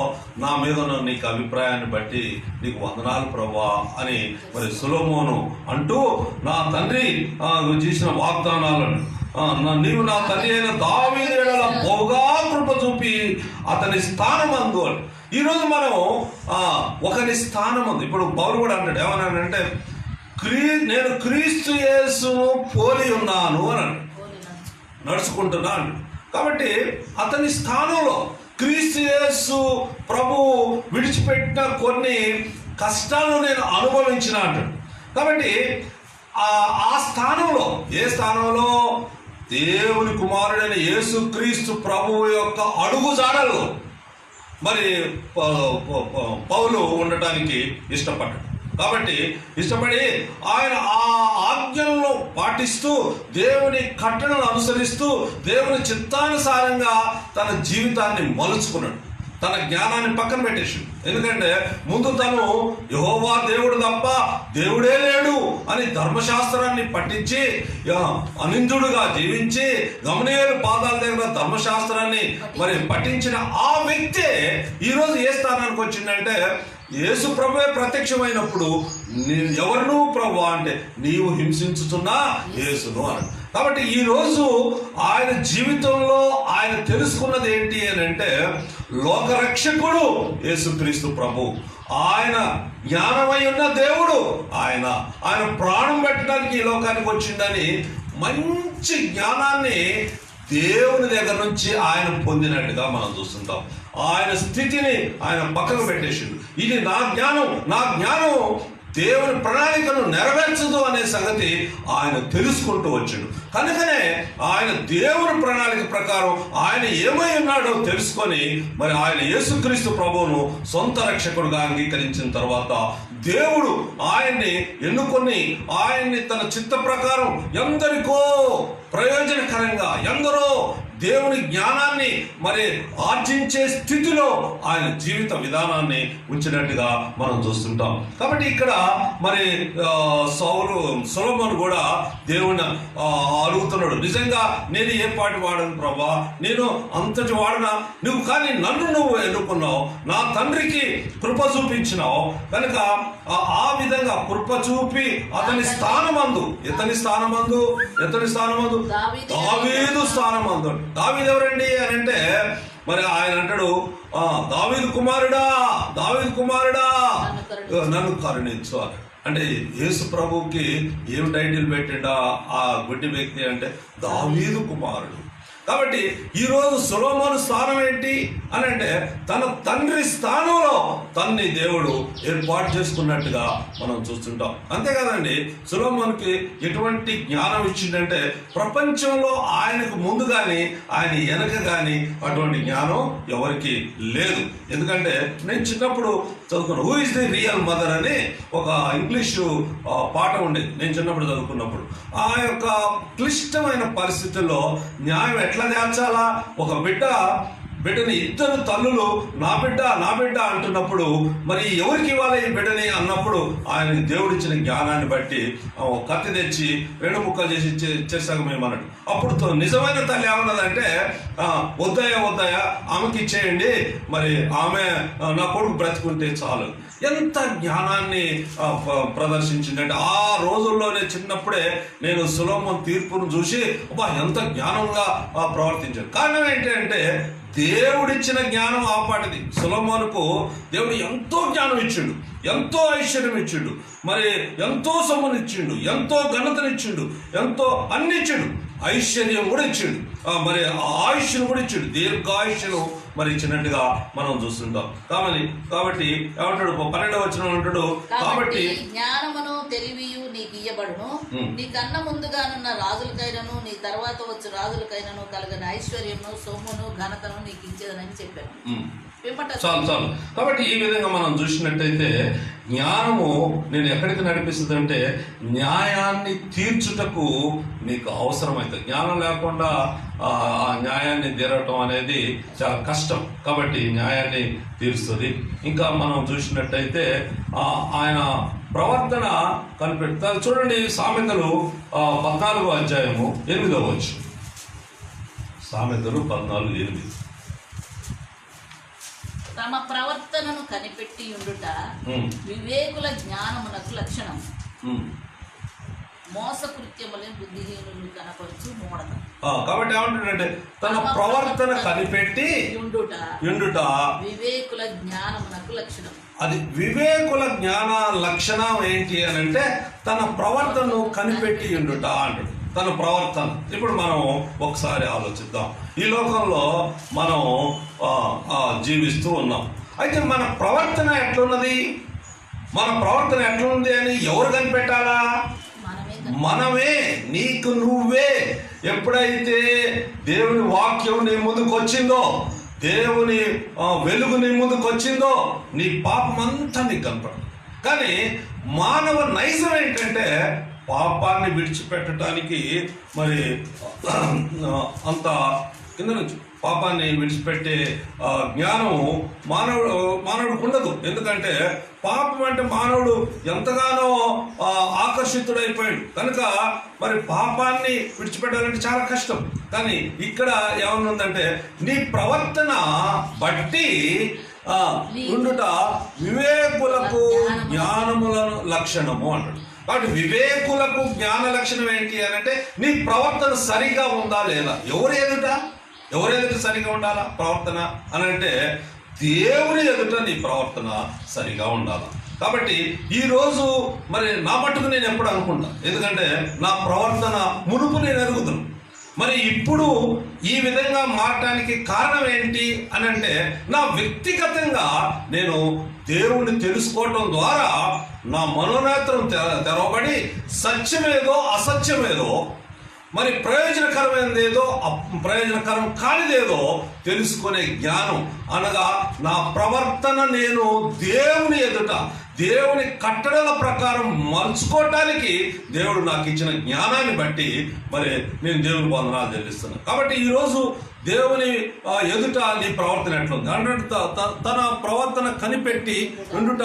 [SPEAKER 1] నా మీద ఉన్న నీకు అభిప్రాయాన్ని బట్టి నీకు వందనాలు ప్రభువా అని మరి సొలొమోను అంటూ, నా తండ్రి చేసిన వాగ్దానాలను నీవు నా తండ్రి అయిన దావీదు ఎడల బహుగా కృప చూపి అతని స్థానమందు అని. ఈరోజు మనం ఒకరి స్థానమందు, ఇప్పుడు పౌలు కూడా అంటాడు, ఏమన్నాడంటే నేను క్రీస్తు యేసును పోలి ఉన్నాను అని నడుచుకుంటున్నాను. కాబట్టి అతని స్థానంలో క్రీస్తు యేసు ప్రభువు విడిచిపెట్టిన కొన్ని కష్టాలను నేను అనుభవించిన అంటాడు. కాబట్టి ఆ స్థానంలో, ఏ స్థానంలో? దేవుని కుమారుడైన యేసు క్రీస్తు ప్రభువు యొక్క అడుగు జాడల్లో మరి పౌలు ఉండటానికి ఇష్టపడ్డాడు. కాబట్టి ఇష్టపడి ఆయన ఆ ఆజ్ఞలను పాటిస్తూ, దేవుని కట్టడలను అనుసరిస్తూ, దేవుని చిత్తానుసారంగా తన జీవితాన్ని మలుచుకున్నాడు. తన జ్ఞానాన్ని పక్కన పెట్టేసాడు. ఎందుకంటే ముందు తను యెహోవా దేవుడు తప్ప దేవుడే లేడు అని ధర్మశాస్త్రాన్ని పట్టించి అనిందుడుగా జీవించి గమనీయుల పాదాల దగ్గర ధర్మశాస్త్రాన్ని మరి పఠించిన ఆ వ్యక్తే ఈరోజు ఏ స్థానానికి వచ్చిందంటే, యేసు ప్రభువే ప్రత్యక్షమైనప్పుడు ఎవరు ప్రభు అంటే నీవు హింసించుతున్నా యేసును అని. కాబట్టి ఈరోజు ఆయన జీవితంలో ఆయన తెలుసుకున్నది ఏంటి అని అంటే, లోకరక్షకుడు యేసుక్రీస్తు ప్రభు, ఆయన జ్ఞానమై ఉన్న దేవుడు, ఆయన ప్రాణం పెట్టడానికి ఈ లోకానికి వచ్చిందని మంచి జ్ఞానాన్ని దేవుని దగ్గర నుంచి ఆయన పొందినట్టుగా మనం చూస్తుంటాం. ఆయన స్థితిని ఆయన పక్కకు పెట్టేసిండు. ఇది నా జ్ఞానం దేవుని ప్రణాళికను నెరవేర్చదు అనే సంగతి ఆయన తెలుసుకుంటూ వచ్చాడు. కనుకనే ఆయన దేవుని ప్రణాళిక ప్రకారం ఆయన ఏమై ఉన్నాడో తెలుసుకొని మరి ఆయన యేసుక్రీస్తు ప్రభువును సొంత రక్షకుడుగా అంగీకరించిన తర్వాత దేవుడు ఆయన్ని ఎన్నుకొని ఆయన్ని తన చిత్త ప్రకారం ఎందరికో ప్రయోజనకరంగా, ఎందరో దేవుని జ్ఞానాన్ని మరి ఆర్జించే స్థితిలో ఆయన జీవిత విధానాన్ని ఉంచినట్టుగా మనం చూస్తుంటాం. కాబట్టి ఇక్కడ మరి సొలొమోను కూడా దేవుని అడుగుతున్నాడు, నిజంగా నేను ఏ పాటి వాడను ప్రభా, నేను అంతటి వాడనా? నువ్వు కానీ నన్ను ఎన్నుకున్నావు, నా తండ్రికి కృప చూపించినావు కనుక ఆ విధంగా కృప చూపి అతని స్థానమందు దావీదు స్థానమందు. దావీదు ఎవరండి అని అంటే, మరి ఆయన అంటాడు, దావీదు కుమారుడా నన్ను కరుణించు అని. అంటే యేసు ప్రభువుకి ఏం టైటిల్ పెట్టిండా ఆ గుడ్డి వ్యక్తి అంటే దావీదు కుమారుడు. కాబట్టి ఈరోజు సొలొమోను స్థానం ఏంటి అని అంటే, తన తండ్రి స్థానంలో తన్ని దేవుడు ఏర్పాటు చేసుకున్నట్టుగా మనం చూస్తుంటాం. అంతేకాదండి, సొలొమోనుకి ఎటువంటి జ్ఞానం ఇచ్చిందంటే, ప్రపంచంలో ఆయనకు ముందు కానీ ఆయన వెనక కానీ అటువంటి జ్ఞానం ఎవరికి లేదు. ఎందుకంటే నేను చిన్నప్పుడు చదువుకున్నాను, who is the real mother అని ఒక ఇంగ్లీషు పాఠం ఉండేది నేను చిన్నప్పుడు చదువుకున్నప్పుడు. ఆ యొక్క క్లిష్టమైన పరిస్థితుల్లో న్యాయం ఎట్లా తేల్చాలా, ఒక బిడ్డని ఇద్దరు తల్లులు నా బిడ్డ అంటున్నప్పుడు మరి ఎవరికి ఇవ్వాలి ఈ బిడ్డని అన్నప్పుడు ఆయన దేవుడిచ్చిన జ్ఞానాన్ని బట్టి కత్తి తెచ్చి 2 ముక్కలు చేసి ఇచ్చేసాక మేమన్నాడు. అప్పుడు నిజమైన తల్లి ఏమన్నదంటే, వద్దయ్యా ఆమెకి ఇచ్చేయండి, మరి ఆమె నా కొడుకు బ్రతుకుంటే చాలు. ఎంత జ్ఞానాన్ని ప్రదర్శించిందంటే, ఆ రోజుల్లోనే చిన్నప్పుడే నేను సొలొమోను తీర్పును చూసి ఎంత జ్ఞానంగా ప్రవర్తించాను. కారణం ఏంటంటే దేవుడిచ్చిన జ్ఞానం ఆపాటిది. సొలొమోనుకు దేవుడు ఎంతో జ్ఞానం ఇచ్చిండు, ఎంతో ఐశ్వర్యం ఇచ్చిండు, మరి ఎంతో సొమ్మునిచ్చిండు, ఎంతో ఘనతనిచ్చిండు, ఎంతో అన్ని ఇచ్చిండు, ఐశ్వర్యం కూడా ఇచ్చిండు, మరి ఆయుష్ను కూడా ఇచ్చిండు, దీర్ఘాయుష్ను మరి ఇచ్చినట్టుగా మనం చూస్తుంటాం. కాబట్టి ఏమంటాడు 12వ వచనం అంటాడు, కాబట్టి
[SPEAKER 2] జ్ఞానమును తెలివియు నీకు ఇయ్యబడును, నీ కన్న ముందుగానున్న రాజులకైనను నీ తర్వాత వచ్చు రాజులకైనను కలగని ఐశ్వర్యమును సొమ్మును ఘనతను నీకు ఇచ్చేదనని చెప్పాను. పిమ్మట
[SPEAKER 1] చాలు చాలు. కాబట్టి ఈ విధంగా మనం చూసినట్టయితే జ్ఞానము నేను ఎక్కడికి నడిపిస్తుంది అంటే న్యాయాన్ని తీర్చుటకు నీకు అవసరమైతే. జ్ఞానం లేకుండా ఆ న్యాయాన్ని తీరటం అనేది చాలా కష్టం. కాబట్టి న్యాయాన్ని తీరుస్తుంది. ఇంకా మనం చూసినట్టయితే ఆయన ప్రవర్తన కనిపెడతారు. చూడండి సామెతలు 14వ అధ్యాయము 8వ వచనం. సామెతలు 14:8.
[SPEAKER 2] తమ ప్రవర్తనను కనిపెట్టి ఉండుట వివేకుల జ్ఞానమునకు లక్షణం. మోసకృత్యములే బుద్ధిహీనులు కనపరచు మూఢత.
[SPEAKER 1] కాబట్టి ఏమంటాడంటే తన ప్రవర్తన కనిపెట్టి ఉండుట
[SPEAKER 2] వివేకుల జ్ఞానమునకు లక్షణం.
[SPEAKER 1] అది వివేకుల జ్ఞాన లక్షణం ఏంటి అని అంటే తన ప్రవర్తనను కనిపెట్టి ఉండుట అంటాడు. తన ప్రవర్తన. ఇప్పుడు మనం ఒకసారి ఆలోచిద్దాం. ఈ లోకంలో మనం జీవిస్తూ ఉన్నాం. అయితే మన ప్రవర్తన ఎట్లున్నది, మన ప్రవర్తన ఎట్లుంది అని ఎవరు కనిపెట్టాలా? మనమే. నీకు నువ్వే. ఎప్పుడైతే దేవుని వాక్యం నీ ముందుకు వచ్చిందో, దేవుని వెలుగు నీ ముందుకు వచ్చిందో, నీ పాపం అంతా నీకు కనపడదు. కానీ మానవ నైజం ఏంటంటే పాపాన్ని విడిచిపెట్టడానికి మరి అంత కింద నుంచి పాపాన్ని విడిచిపెట్టే జ్ఞానం మానవుడికి ఉండదు. ఎందుకంటే పాపం అంటే మానవుడు ఎంతగానో ఆకర్షితుడైపోయాడు కనుక మరి పాపాన్ని విడిచిపెట్టాలంటే చాలా కష్టం. కానీ ఇక్కడ ఏమనుందంటే నీ ప్రవర్తన బట్టి ఉండుట వివేకులకు జ్ఞానములను లక్షణము అంటాడు. కాబట్టి వివేకులకు జ్ఞాన లక్షణం ఏంటి అని అంటే నీ ప్రవర్తన సరిగా ఉందా లేదా. ఎవరు ఎదుట సరిగా ఉండాలా ప్రవర్తన అని అంటే దేవుని ఎదుట నీ ప్రవర్తన సరిగా ఉండాలి. కాబట్టి ఈరోజు మరి నా మట్టుకు నేను ఎప్పుడు అనుకుంటా, ఎందుకంటే నా ప్రవర్తన మునుపు నేను ఎరుగుతాను. మరి ఇప్పుడు ఈ విధంగా మారటానికి కారణం ఏంటి అని అంటే నా వ్యక్తిగతంగా నేను దేవుణ్ణి తెలుసుకోవటం ద్వారా నా మనోనేత్రం తెరవబడి సత్యమేదో అసత్యమేదో, మరి ప్రయోజనకరమైనదేదో ప్రయోజనకరం కానిదేదో తెలుసుకునే జ్ఞానం అనగా నా ప్రవర్తన నేను దేవుని ఎదుట దేవుని కట్టడల ప్రకారం మలుచుకోవటానికి దేవుడు నాకు ఇచ్చిన జ్ఞానాన్ని బట్టి మరి నేను దేవుని వందనాలు చెల్లిస్తున్నాను. కాబట్టి ఈరోజు దేవుని ఎదుట నీ ప్రవర్తన ఎట్లుంది అంటే తన ప్రవర్తన కనిపెట్టి ఉండుట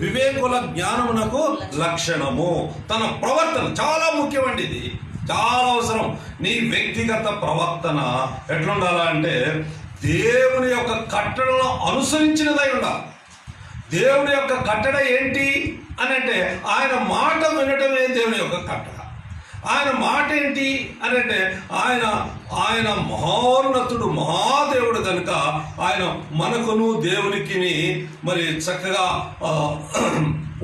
[SPEAKER 1] వివేకుల జ్ఞానమునకు లక్షణము. తన ప్రవర్తన చాలా ముఖ్యమండి. ఇది చాలా అవసరం. నీ వ్యక్తిగత ప్రవర్తన ఎట్లుండాలా అంటే దేవుని యొక్క కట్టడలను అనుసరించినదై ఉండాలి. దేవుని యొక్క కట్టడ ఏంటి అని అంటే ఆయన మాట వినటమే దేవుని యొక్క కట్టడ. ఆయన మాట ఏంటి అని అంటే ఆయన మహోన్నతుడు, మహాదేవుడు కనుక ఆయన మనకును దేవునికి మరి చక్కగా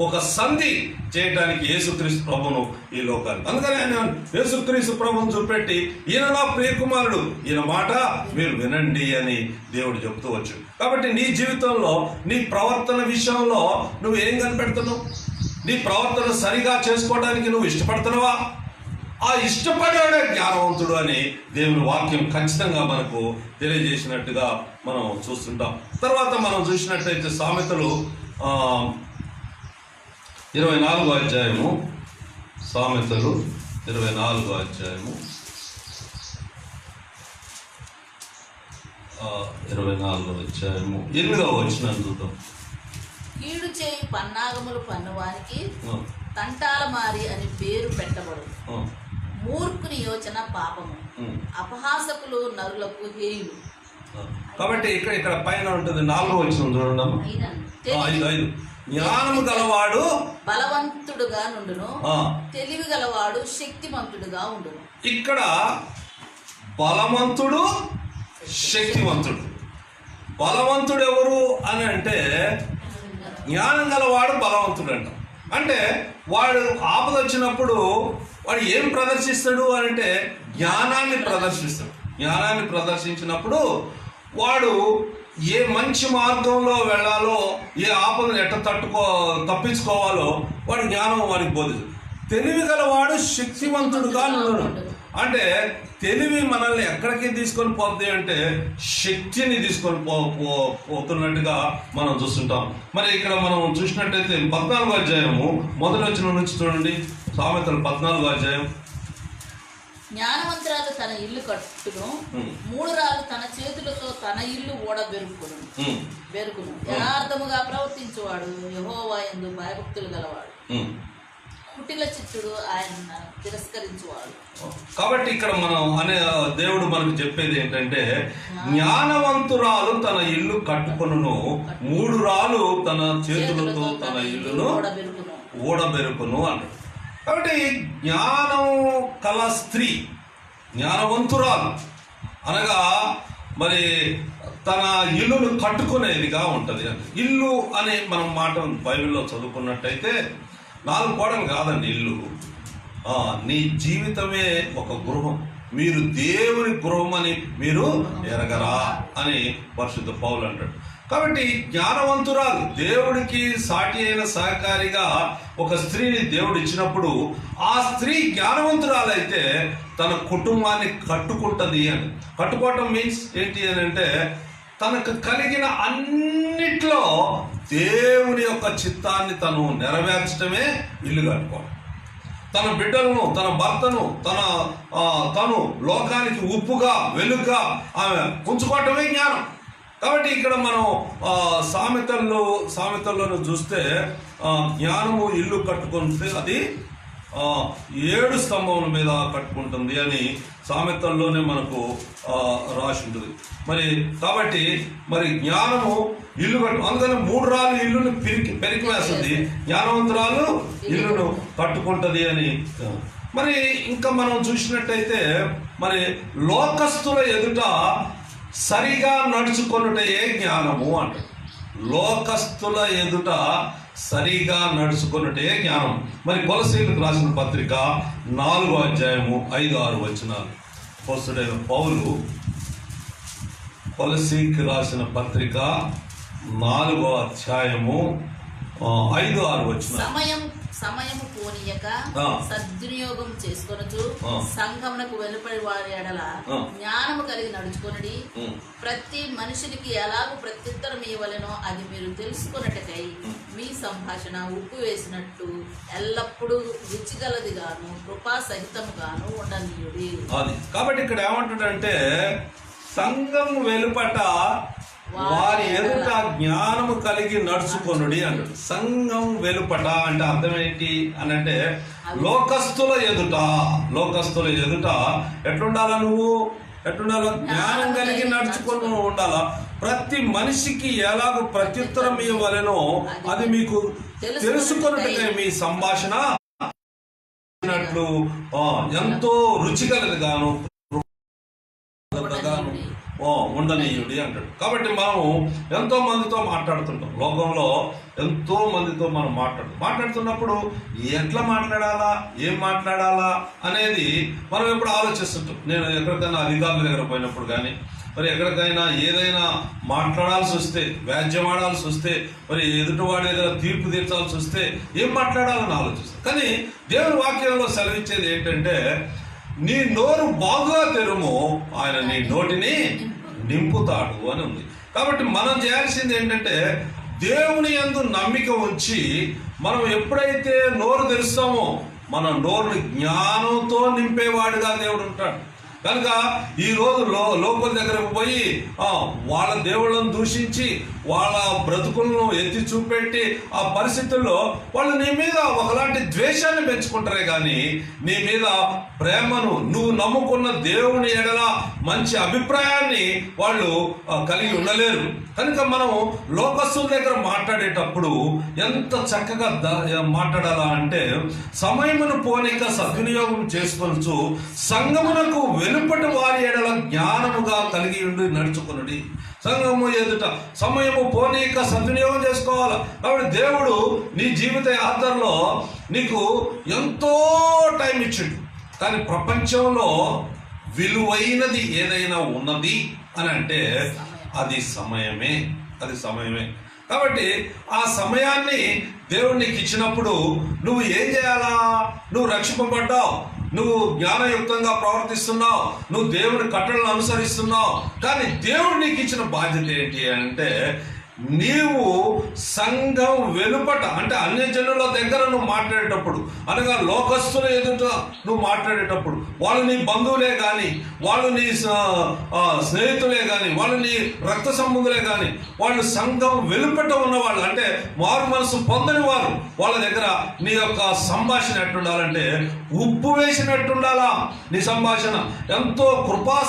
[SPEAKER 1] ఒక సంధి చేయడానికి యేసుక్రీస్తు ప్రభును ఈ లోకానికి. అందుకని ఆయన యేసుక్రీస్తు ప్రభును చూపెట్టి ఈయన నా ప్రియకుమారుడు, ఈయన మాట మీరు వినండి అని దేవుడు చెబుతూ వచ్చు. కాబట్టి నీ జీవితంలో నీ ప్రవర్తన విషయంలో నువ్వు ఏం కనిపెడుతున్నావు? నీ ప్రవర్తన సరిగా చేసుకోవడానికి నువ్వు ఇష్టపడుతున్నావా? ఆ ఇష్టపడే జ్ఞానవంతుడు అని దేవుని వాక్యం ఖచ్చితంగా మనకు తెలియజేసినట్టుగా మనం చూస్తుంటాం. తర్వాత మనం చూసినట్టయితే సామెతలు 24వ అధ్యాయము, సామెతలు 24వ అధ్యాయము 8వ వచనం చూద్దాం.
[SPEAKER 2] కీడు చేయి పన్నాగములు పన్నువానికి తంటాల మారి అని పేరు పెట్టబడు. మూర్ఖుని యోచన పాపము, అపహాసకులు నరులకు హేయులు.
[SPEAKER 1] కాబట్టి ఇక్కడ పైన ఉంటుంది 4వ వచనం చూడండి. 5 జ్ఞానము గలవాడు
[SPEAKER 2] బలవంతుడుగా నుండును, తెలివి గలవాడు శక్తిమంతుడుగా ఉండును.
[SPEAKER 1] ఇక్కడ బలవంతుడు, శక్తివంతుడు. బలవంతుడు ఎవరు అని అంటే జ్ఞానం గలవాడు బలవంతుడు అంట. అంటే వాడు ఆపద వచ్చినప్పుడు వాడు ఏం ప్రదర్శిస్తాడు అని అంటే జ్ఞానాన్ని ప్రదర్శిస్తాడు. జ్ఞానాన్ని ప్రదర్శించినప్పుడు వాడు ఏ మంచి మార్గంలో వెళ్ళాలో, ఏ ఆపదను ఎట్ట తప్పించుకోవాలో వాడి జ్ఞానం వాడికి బోధిస్తాడు. తెలివి గలవాడు శక్తివంతుడుగా ఉండడు. అంటే తెలివి మనల్ని ఎక్కడికి తీసుకొని పోతుంది అంటే శక్తిని తీసుకొని పోతున్నట్టుగా మనం చూస్తుంటాం. మరి ఇక్కడ మనం చూసినట్టయితే 14వ అధ్యాయము మొదటి వచనం నుంచి చూడండి. సామెతలు 14వ అధ్యాయం.
[SPEAKER 2] జ్ఞానవంతురాలు తన ఇల్లు కట్టును, మూఢురాలు తన చేతులతో తన ఇల్లు బెరుకును. యథార్థముగా ప్రవర్తించువాడు యెహోవా యందు భయభక్తులు గలవాడు, కుటిల చిత్తుడు ఆయన తిరస్కరించువాడు.
[SPEAKER 1] కాబట్టి ఇక్కడ మనం దేవుడు మనకు చెప్పేది ఏంటంటే, జ్ఞానవంతురాలు తన ఇల్లు కట్టుకొనును, మూఢురాలు తన చేతులతో తన ఇల్లును ఊడబెరుకును అన్నాడు. కాబట్టి జ్ఞానం కల స్త్రీ జ్ఞానవంతురాలు అనగా మరి తన ఇల్లును కట్టుకునేదిగా ఉంటుంది. ఇల్లు అనే మనం మాట బైబిల్లో చదువుకున్నట్టయితే 4 గోడలు కాదండి ఇల్లు. నీ జీవితమే ఒక గృహం, మీరు దేవుని గృహం అని మీరు ఎరగరా అని పరిశుద్ధ పౌలు అంటాడు. కాబట్టి జ్ఞానవంతురాలు దేవుడికి సాటి అయిన సహకారిగా ఒక స్త్రీని దేవుడు ఇచ్చినప్పుడు ఆ స్త్రీ జ్ఞానవంతురాలైతే తన కుటుంబాన్ని కట్టుకుంటుంది అని. కట్టుకోవటం మీన్స్ ఏంటి అని అంటే, తనకు కలిగిన అన్నిట్లో దేవుని యొక్క చిత్తాన్ని తను నెరవేర్చడమే ఇల్లు కట్టుకోవడం. తన బిడ్డలను, తన భర్తను, తను లోకానికి ఉప్పుగా వెలుగుగా ఆమె ఉంచుకోవటమే జ్ఞానం. కాబట్టి ఇక్కడ మనం సామెతల్లోనూ చూస్తే జ్ఞానము ఇల్లు కట్టుకుంటే అది 7 స్తంభముల మీద కట్టుకుంటుంది అని సామెతల్లోనే మనకు రాసి ఉంటుంది. కాబట్టి జ్ఞానము ఇల్లు అందుకని మూఢురాలు ఇల్లును పెరికి వేస్తుంది, జ్ఞానవంతురాలు ఇల్లును కట్టుకుంటుంది అని. ఇంకా మనం చూసినట్టయితే లోకస్తుల ఎదుట సరిగా నడుచుకొనుటే జ్ఞానము అంటారు. లోకస్తుల ఎదుట సరిగా నడుచుకొనుటే జ్ఞానం. కొలసీలకు రాసిన పత్రిక 4వ అధ్యాయము 5-6 వచనాలు. అపోస్తలుడైన పౌలు కొలసీకి రాసిన పత్రిక 4వ అధ్యాయము 5-6 వచనాలు.
[SPEAKER 2] సమయము పోనీయక సద్వినియోగం చేసుకొనుచు సంఘమునకు వెలుపడి వారి ఎడల జ్ఞానము కలిగి నడుచుకొనుడి. ప్రతి మనుషునికి ఎలాగూ ప్రత్యుత్తరం ఇవ్వలేనో అది మీరు తెలుసుకొనుటకై మీ సంభాషణ ఉప్పు వేసినట్టు ఎల్లప్పుడూ రుచిగలది గాను కృపా సహితముగాను ఉండనీయుడి.
[SPEAKER 1] అది కాబట్టి ఇక్కడ ఏమంటాడంటే, సంఘం వెలుపట వారి ఎదుట జ్ఞానము కలిగి నడుచుకొనుడి అంటాడు. సంఘం వెలుపట అంటే అర్థం ఏంటి అని అంటే, లోకస్తుల ఎదుట ఎట్లుండాలా? ఎట్లుండాలా? జ్ఞానం కలిగి నడుచుకొని ఉండాలా. ప్రతి మనిషికి ఎలాగో ప్రత్యుత్తరం ఇవ్వలేనో అది మీకు తెలుసుకొనుటకై మీ సంభాషణ ఎంతో రుచిగలది గాను ఉండనీయుడి అంటాడు. కాబట్టి మనం ఎంతో మందితో మాట్లాడుతుంటాం. లోకంలో ఎంతో మందితో మనం మాట్లాడుతున్నప్పుడు ఎట్లా మాట్లాడాలా, ఏం మాట్లాడాలా అనేది మనం ఎప్పుడు ఆలోచిస్తుంటాం. నేను ఎక్కడికైనా అధికారుల దగ్గర పోయినప్పుడు కానీ ఎక్కడికైనా ఏదైనా మాట్లాడాల్సి వస్తే, వ్యాజ్యం ఆడాల్సి వస్తే, ఎదుటివాడి దగ్గర తీర్పు తీర్చాల్సి వస్తే ఏం మాట్లాడాలని ఆలోచిస్తాం. కానీ దేవుని వాక్యంలో సెలవిచ్చేది ఏంటంటే, నీ నోరు బాగుగా తెరుము, ఆయన నీ నోటిని నింపుతాడు అని ఉంది. కాబట్టి మనం చేయాల్సింది ఏంటంటే, దేవుని యందు నమ్మిక ఉంచి మనం ఎప్పుడైతే నోరు తెరుస్తామో మన నోరుని జ్ఞానంతో నింపేవాడుగా దేవుడు ఉంటాడు. కనుక ఈరోజు లోపల దగ్గరకు పోయి వాళ్ళ దేవుళ్ళను దూషించి వాళ్ళ బ్రతుకులను ఎత్తి చూపెట్టి ఆ పరిస్థితుల్లో వాళ్ళు నీ మీద ఒకలాంటి ద్వేషాన్ని పెంచుకుంటారే కానీ నీ మీద ప్రేమను, నువ్వు నమ్ముకున్న దేవుని ఎడల మంచి అభిప్రాయాన్ని వాళ్ళు కలిగి ఉండలేరు. కనుక మనం లోకస్తుల దగ్గర మాట్లాడేటప్పుడు ఎంత చక్కగా మాట్లాడాలా అంటే, సమయమును పోనీక సద్వినియోగం చేసుకొనుచు సంఘమునకు వెలుపటి వారి ఎడల జ్ఞానముగా కలిగి ఉండి నడుచుకునుడి. సంఘము ఎదుట సమయము పోనీక సద్వినియోగం చేసుకోవాలి. కాబట్టి దేవుడు నీ జీవిత యాత్రలో నీకు ఎంతో టైం ఇచ్చిండు. కానీ ప్రపంచంలో విలువైనది ఏదైనా ఉన్నది అని అంటే అది సమయమే. కాబట్టి ఆ సమయాన్ని దేవుడు నీకు ఇచ్చినప్పుడు నువ్వు ఏం చేయాలా? నువ్వు రక్షింపబడ్డావు, నువ్వు జ్ఞానయుక్తంగా ప్రవర్తిస్తున్నావు, నువ్వు దేవుని కట్టడలను అనుసరిస్తున్నావు. కానీ దేవుడు నీకు ఇచ్చిన బాధ్యత ఏంటి అంటే, నీవు సంఘం వెలుపట అంటే అన్యజనుల దగ్గర నువ్వు మాట్లాడేటప్పుడు, అనగా లోకస్తుల ఎదుట నువ్వు మాట్లాడేటప్పుడు, వాళ్ళు నీ బంధువులే కానీ, వాళ్ళు నీ స్నేహితులే కానీ, వాళ్ళు నీ రక్త సంబంధులే కానీ, వాళ్ళు సంఘం వెలుపట ఉన్నవాళ్ళు అంటే మారు మనసు పొందని వారు, వాళ్ళ దగ్గర నీ యొక్క సంభాషణ ఎట్టుండాలంటే ఉప్పు వేసినట్టుండాలా. నీ సంభాషణ ఎంతో కృపా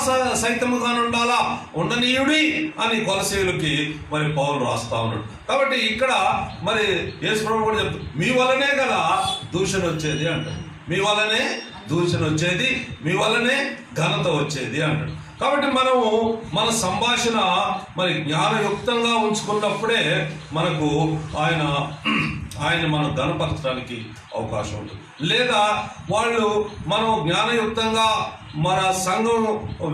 [SPEAKER 1] సహితముగా ఉండాలా. ఉండనీయుడి అని కొలసీయులకి మరి పౌలు రాస్తా ఉన్నాడు. కాబట్టి ఇక్కడ మరి యేసు ప్రభువు కూడా చెప్తాడు, మీ వల్లనే కదా దూషణ వచ్చేది అంటాడు. మీ వల్లనే దూషణ వచ్చేది, మీ వల్లనే ఘనత వచ్చేది అంటాడు. కాబట్టి మనము మన సంభాషణ మరి జ్ఞానయుక్తంగా ఉంచుకున్నప్పుడే మనకు ఆయన మనం ఘనపరచడానికి అవకాశం ఉంటుంది. లేదా వాళ్ళు మనం జ్ఞానయుక్తంగా మన సంఘం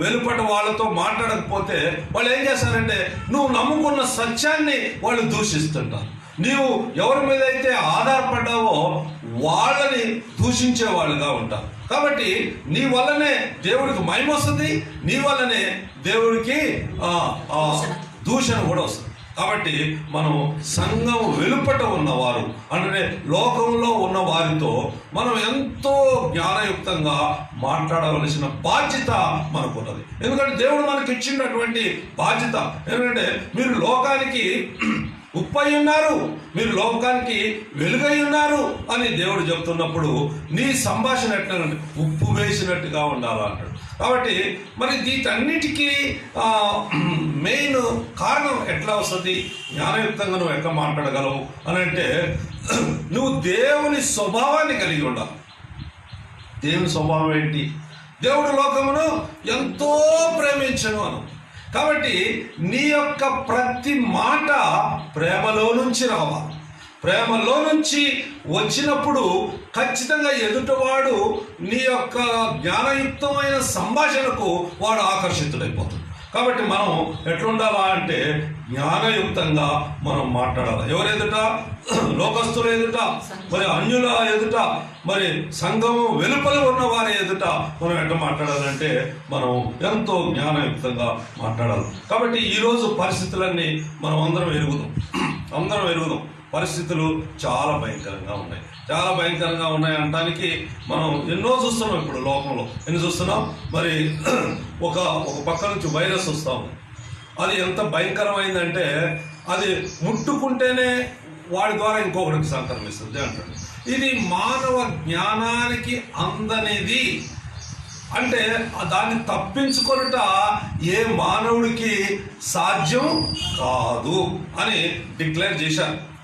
[SPEAKER 1] వెలుపట వాళ్ళతో మాట్లాడకపోతే వాళ్ళు ఏం చేస్తారంటే, నువ్వు నమ్ముకున్న సత్యాన్ని వాళ్ళు దూషిస్తుంటారు. నీవు ఎవరి మీద అయితే ఆధారపడ్డావో వాళ్ళని దూషించే వాళ్ళుగా ఉంటారు. కాబట్టి నీ వల్లనే దేవుడికి మహిమ వస్తుంది, నీ వల్లనే దేవుడికి దూషణ కూడా వస్తుంది. కాబట్టి మనం సంఘం వెలుపట ఉన్నవారు అంటే లోకంలో ఉన్న వారితో మనం ఎంతో జ్ఞానయుక్తంగా మాట్లాడవలసిన బాధ్యత మనకున్నది. ఎందుకంటే దేవుడు మనకి ఇచ్చినటువంటి బాధ్యత. ఎందుకంటే మీరు లోకానికి ఉప్పై ఉన్నారు, మీరు లోకానికి వెలుగై ఉన్నారు అని దేవుడు చెప్తున్నప్పుడు నీ సంభాషణ ఎట్లా ఉప్పు వేసినట్టుగా ఉండాలంటాడు. కాబట్టి మరి వీటన్నిటికీ మెయిన్ కారణం ఎట్లా వస్తుంది, జ్ఞానయుక్తంగా నువ్వు ఎట్లా మాట్లాడగలవు అని అంటే, నువ్వు దేవుని స్వభావాన్ని కలిగి ఉండాలి. దేవుని స్వభావం ఏంటి? దేవుడు లోకమును ఎంతో ప్రేమించను అను. కాబట్టి నీ యొక్క ప్రతి మాట ప్రేమలో నుంచి రావాలి. ప్రేమలో నుంచి వచ్చినప్పుడు ఖచ్చితంగా ఎదుటివాడు నీ యొక్క జ్ఞానయుక్తమైన సంభాషణకు వాడు ఆకర్షితుడైపోతాడు. కాబట్టి మనం ఎట్లుండాలా అంటే జ్ఞానయుక్తంగా మనం మాట్లాడాలి. ఎవరు ఎదుట? లోకస్తుల ఎదుట, మరి అన్యుల ఎదుట, మరి సంఘము వెలుపల ఉన్న వారి ఎదుట మనం ఎట్లా మాట్లాడాలంటే మనం ఎంతో జ్ఞానయుక్తంగా మాట్లాడాలి. కాబట్టి ఈరోజు పరిస్థితులన్నీ మనం అందరం ఎరుగుదాం. పరిస్థితులు చాలా భయంకరంగా ఉన్నాయి. చాలా భయంకరంగా ఉన్నాయి అనడానికి మనం ఎన్నో చూస్తున్నాం. ఇప్పుడు లోకంలో ఎన్ని చూస్తున్నాం? మరి ఒక పక్క నుంచి వైరస్ వస్తూ ఉంది. అది ఎంత భయంకరమైందంటే అది ముట్టుకుంటేనే వాడి ద్వారా ఇంకొకటికి సంక్రమిస్తుంది అంటాడు. ఇది మానవ జ్ఞానానికి అందనిది. అంటే దాన్ని తప్పించుకొనుట ఏ మానవుడికి సాధ్యం కాదు అని డిక్లేర్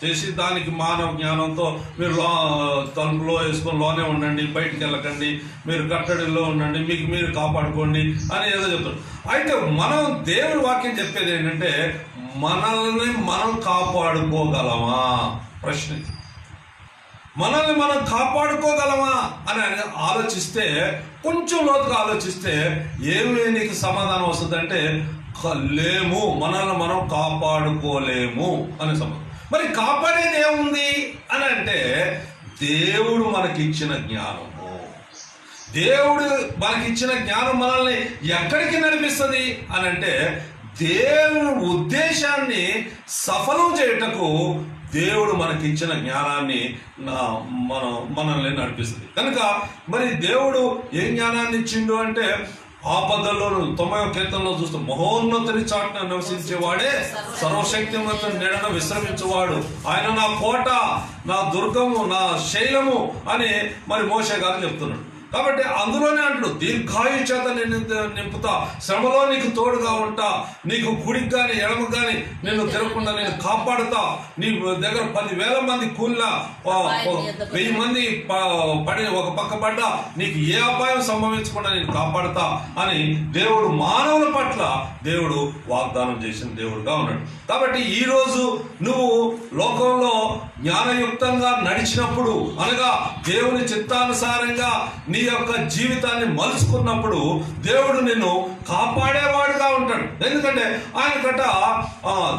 [SPEAKER 1] చేసి దానికి మానవ జ్ఞానంతో మీరు తలుపులో వేసుకొని లోనే ఉండండి, బయటికి వెళ్ళకండి, మీరు కట్టడిలో ఉండండి, మీకు మీరు కాపాడుకోండి అని ఏదో చెప్తారు. అయితే మనం దేవుని వాక్యం చెప్పేది ఏంటంటే, మనల్ని మనం కాపాడుకోగలమా? ప్రశ్న. మనల్ని మనం కాపాడుకోగలమా అని ఆలోచిస్తే, కొంచెం లోతుగా ఆలోచిస్తే ఏమి నీకు సమాధానం వస్తుందంటే, లేము, మనల్ని మనం కాపాడుకోలేము అనే సమాధానం. మరి కాపాడేది ఏముంది అని అంటే, దేవుడు మనకిచ్చిన జ్ఞానము. దేవుడు మనకిచ్చిన జ్ఞానం మనల్ని ఎక్కడికి నడిపిస్తుంది అని అంటే, దేవుని ఉద్దేశాన్ని సఫలం చేయుటకు దేవుడు మనకిచ్చిన జ్ఞానాన్ని మనల్ని నడిపిస్తుంది. కనుక మరి దేవుడు ఏ జ్ఞానాన్ని ఇచ్చిండు అంటే, ఆపదల్లో 90వ కీర్తనలో చూస్తాం, మహోన్నతుని చాటున నివసించేవాడే సర్వశక్తిమంతుని నీడన విశ్రమించేవాడు, ఆయన నా కోట, నా దుర్గము, నా శైలము అని మరి మోషే గారు చెప్తున్నాడు. కాబట్టి అందులోనే అంటాడు, దీర్ఘాయు చేత నేను నింపుతా, శ్రమలో నీకు తోడుగా ఉంటా, నీకు కుడికి కానీ ఎడమకు కానీ నేను తిరగకుండా నేను కాపాడుతా, నీ దగ్గర 10,000 మంది కూలినా 1000 మంది పడి ఒక పక్క పడ్డా నీకు ఏ అపాయం సంభవించకుండా నేను కాపాడుతా అని దేవుడు మానవుల పట్ల దేవుడు వాగ్దానం చేసిన దేవుడుగా ఉన్నాడు. కాబట్టి ఈరోజు నువ్వు లోకంలో జ్ఞానయుక్తంగా నడిచినప్పుడు, అనగా దేవుని చిత్తానుసారంగా నీ యొక్క జీవితాన్ని మలుచుకున్నప్పుడు దేవుడు నిన్ను కాపాడేవాడుగా ఉంటాడు. ఎందుకంటే ఆయనకట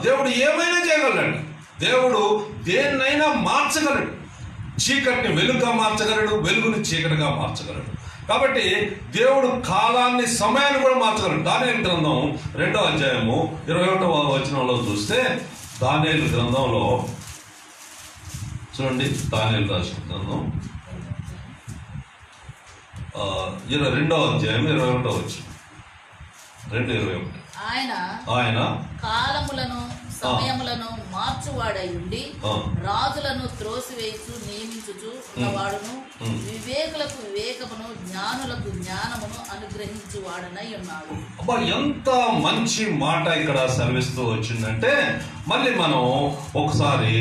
[SPEAKER 1] దేవుడు ఏమైనా చేయగలడు. దేవుడు దేన్నైనా మార్చగలడు. చీకటిని వెలుగుగా మార్చగలడు, వెలుగుని చీకటిగా మార్చగలడు. కాబట్టి దేవుడు కాలాన్ని, సమయాన్ని కూడా మార్చగలడు. దానియేలు గ్రంథం 2వ అధ్యాయము 21వ వచనంలో చూస్తే, దానియేలు గ్రంథంలో చూడండి, దానియేలు రాసిన గ్రంథం 22వ అధ్యాయం 21వ వచనం, 2:21. ఆయన
[SPEAKER 2] కాలములను సమయములను మార్చువాడై ఉండి రాజులను త్రోసివేయచు నియమించుచు ఉన్నవాడును, వివేకులకు వివేకమును జ్ఞానులకు జ్ఞానమును అనుగ్రహించువాడనై ఉన్నాడు.
[SPEAKER 1] అబ్బా, ఎంత మంచి మాట ఇక్కడ సెలవిస్తూ వచ్చిందంటే, మళ్ళీ మనం ఒకసారి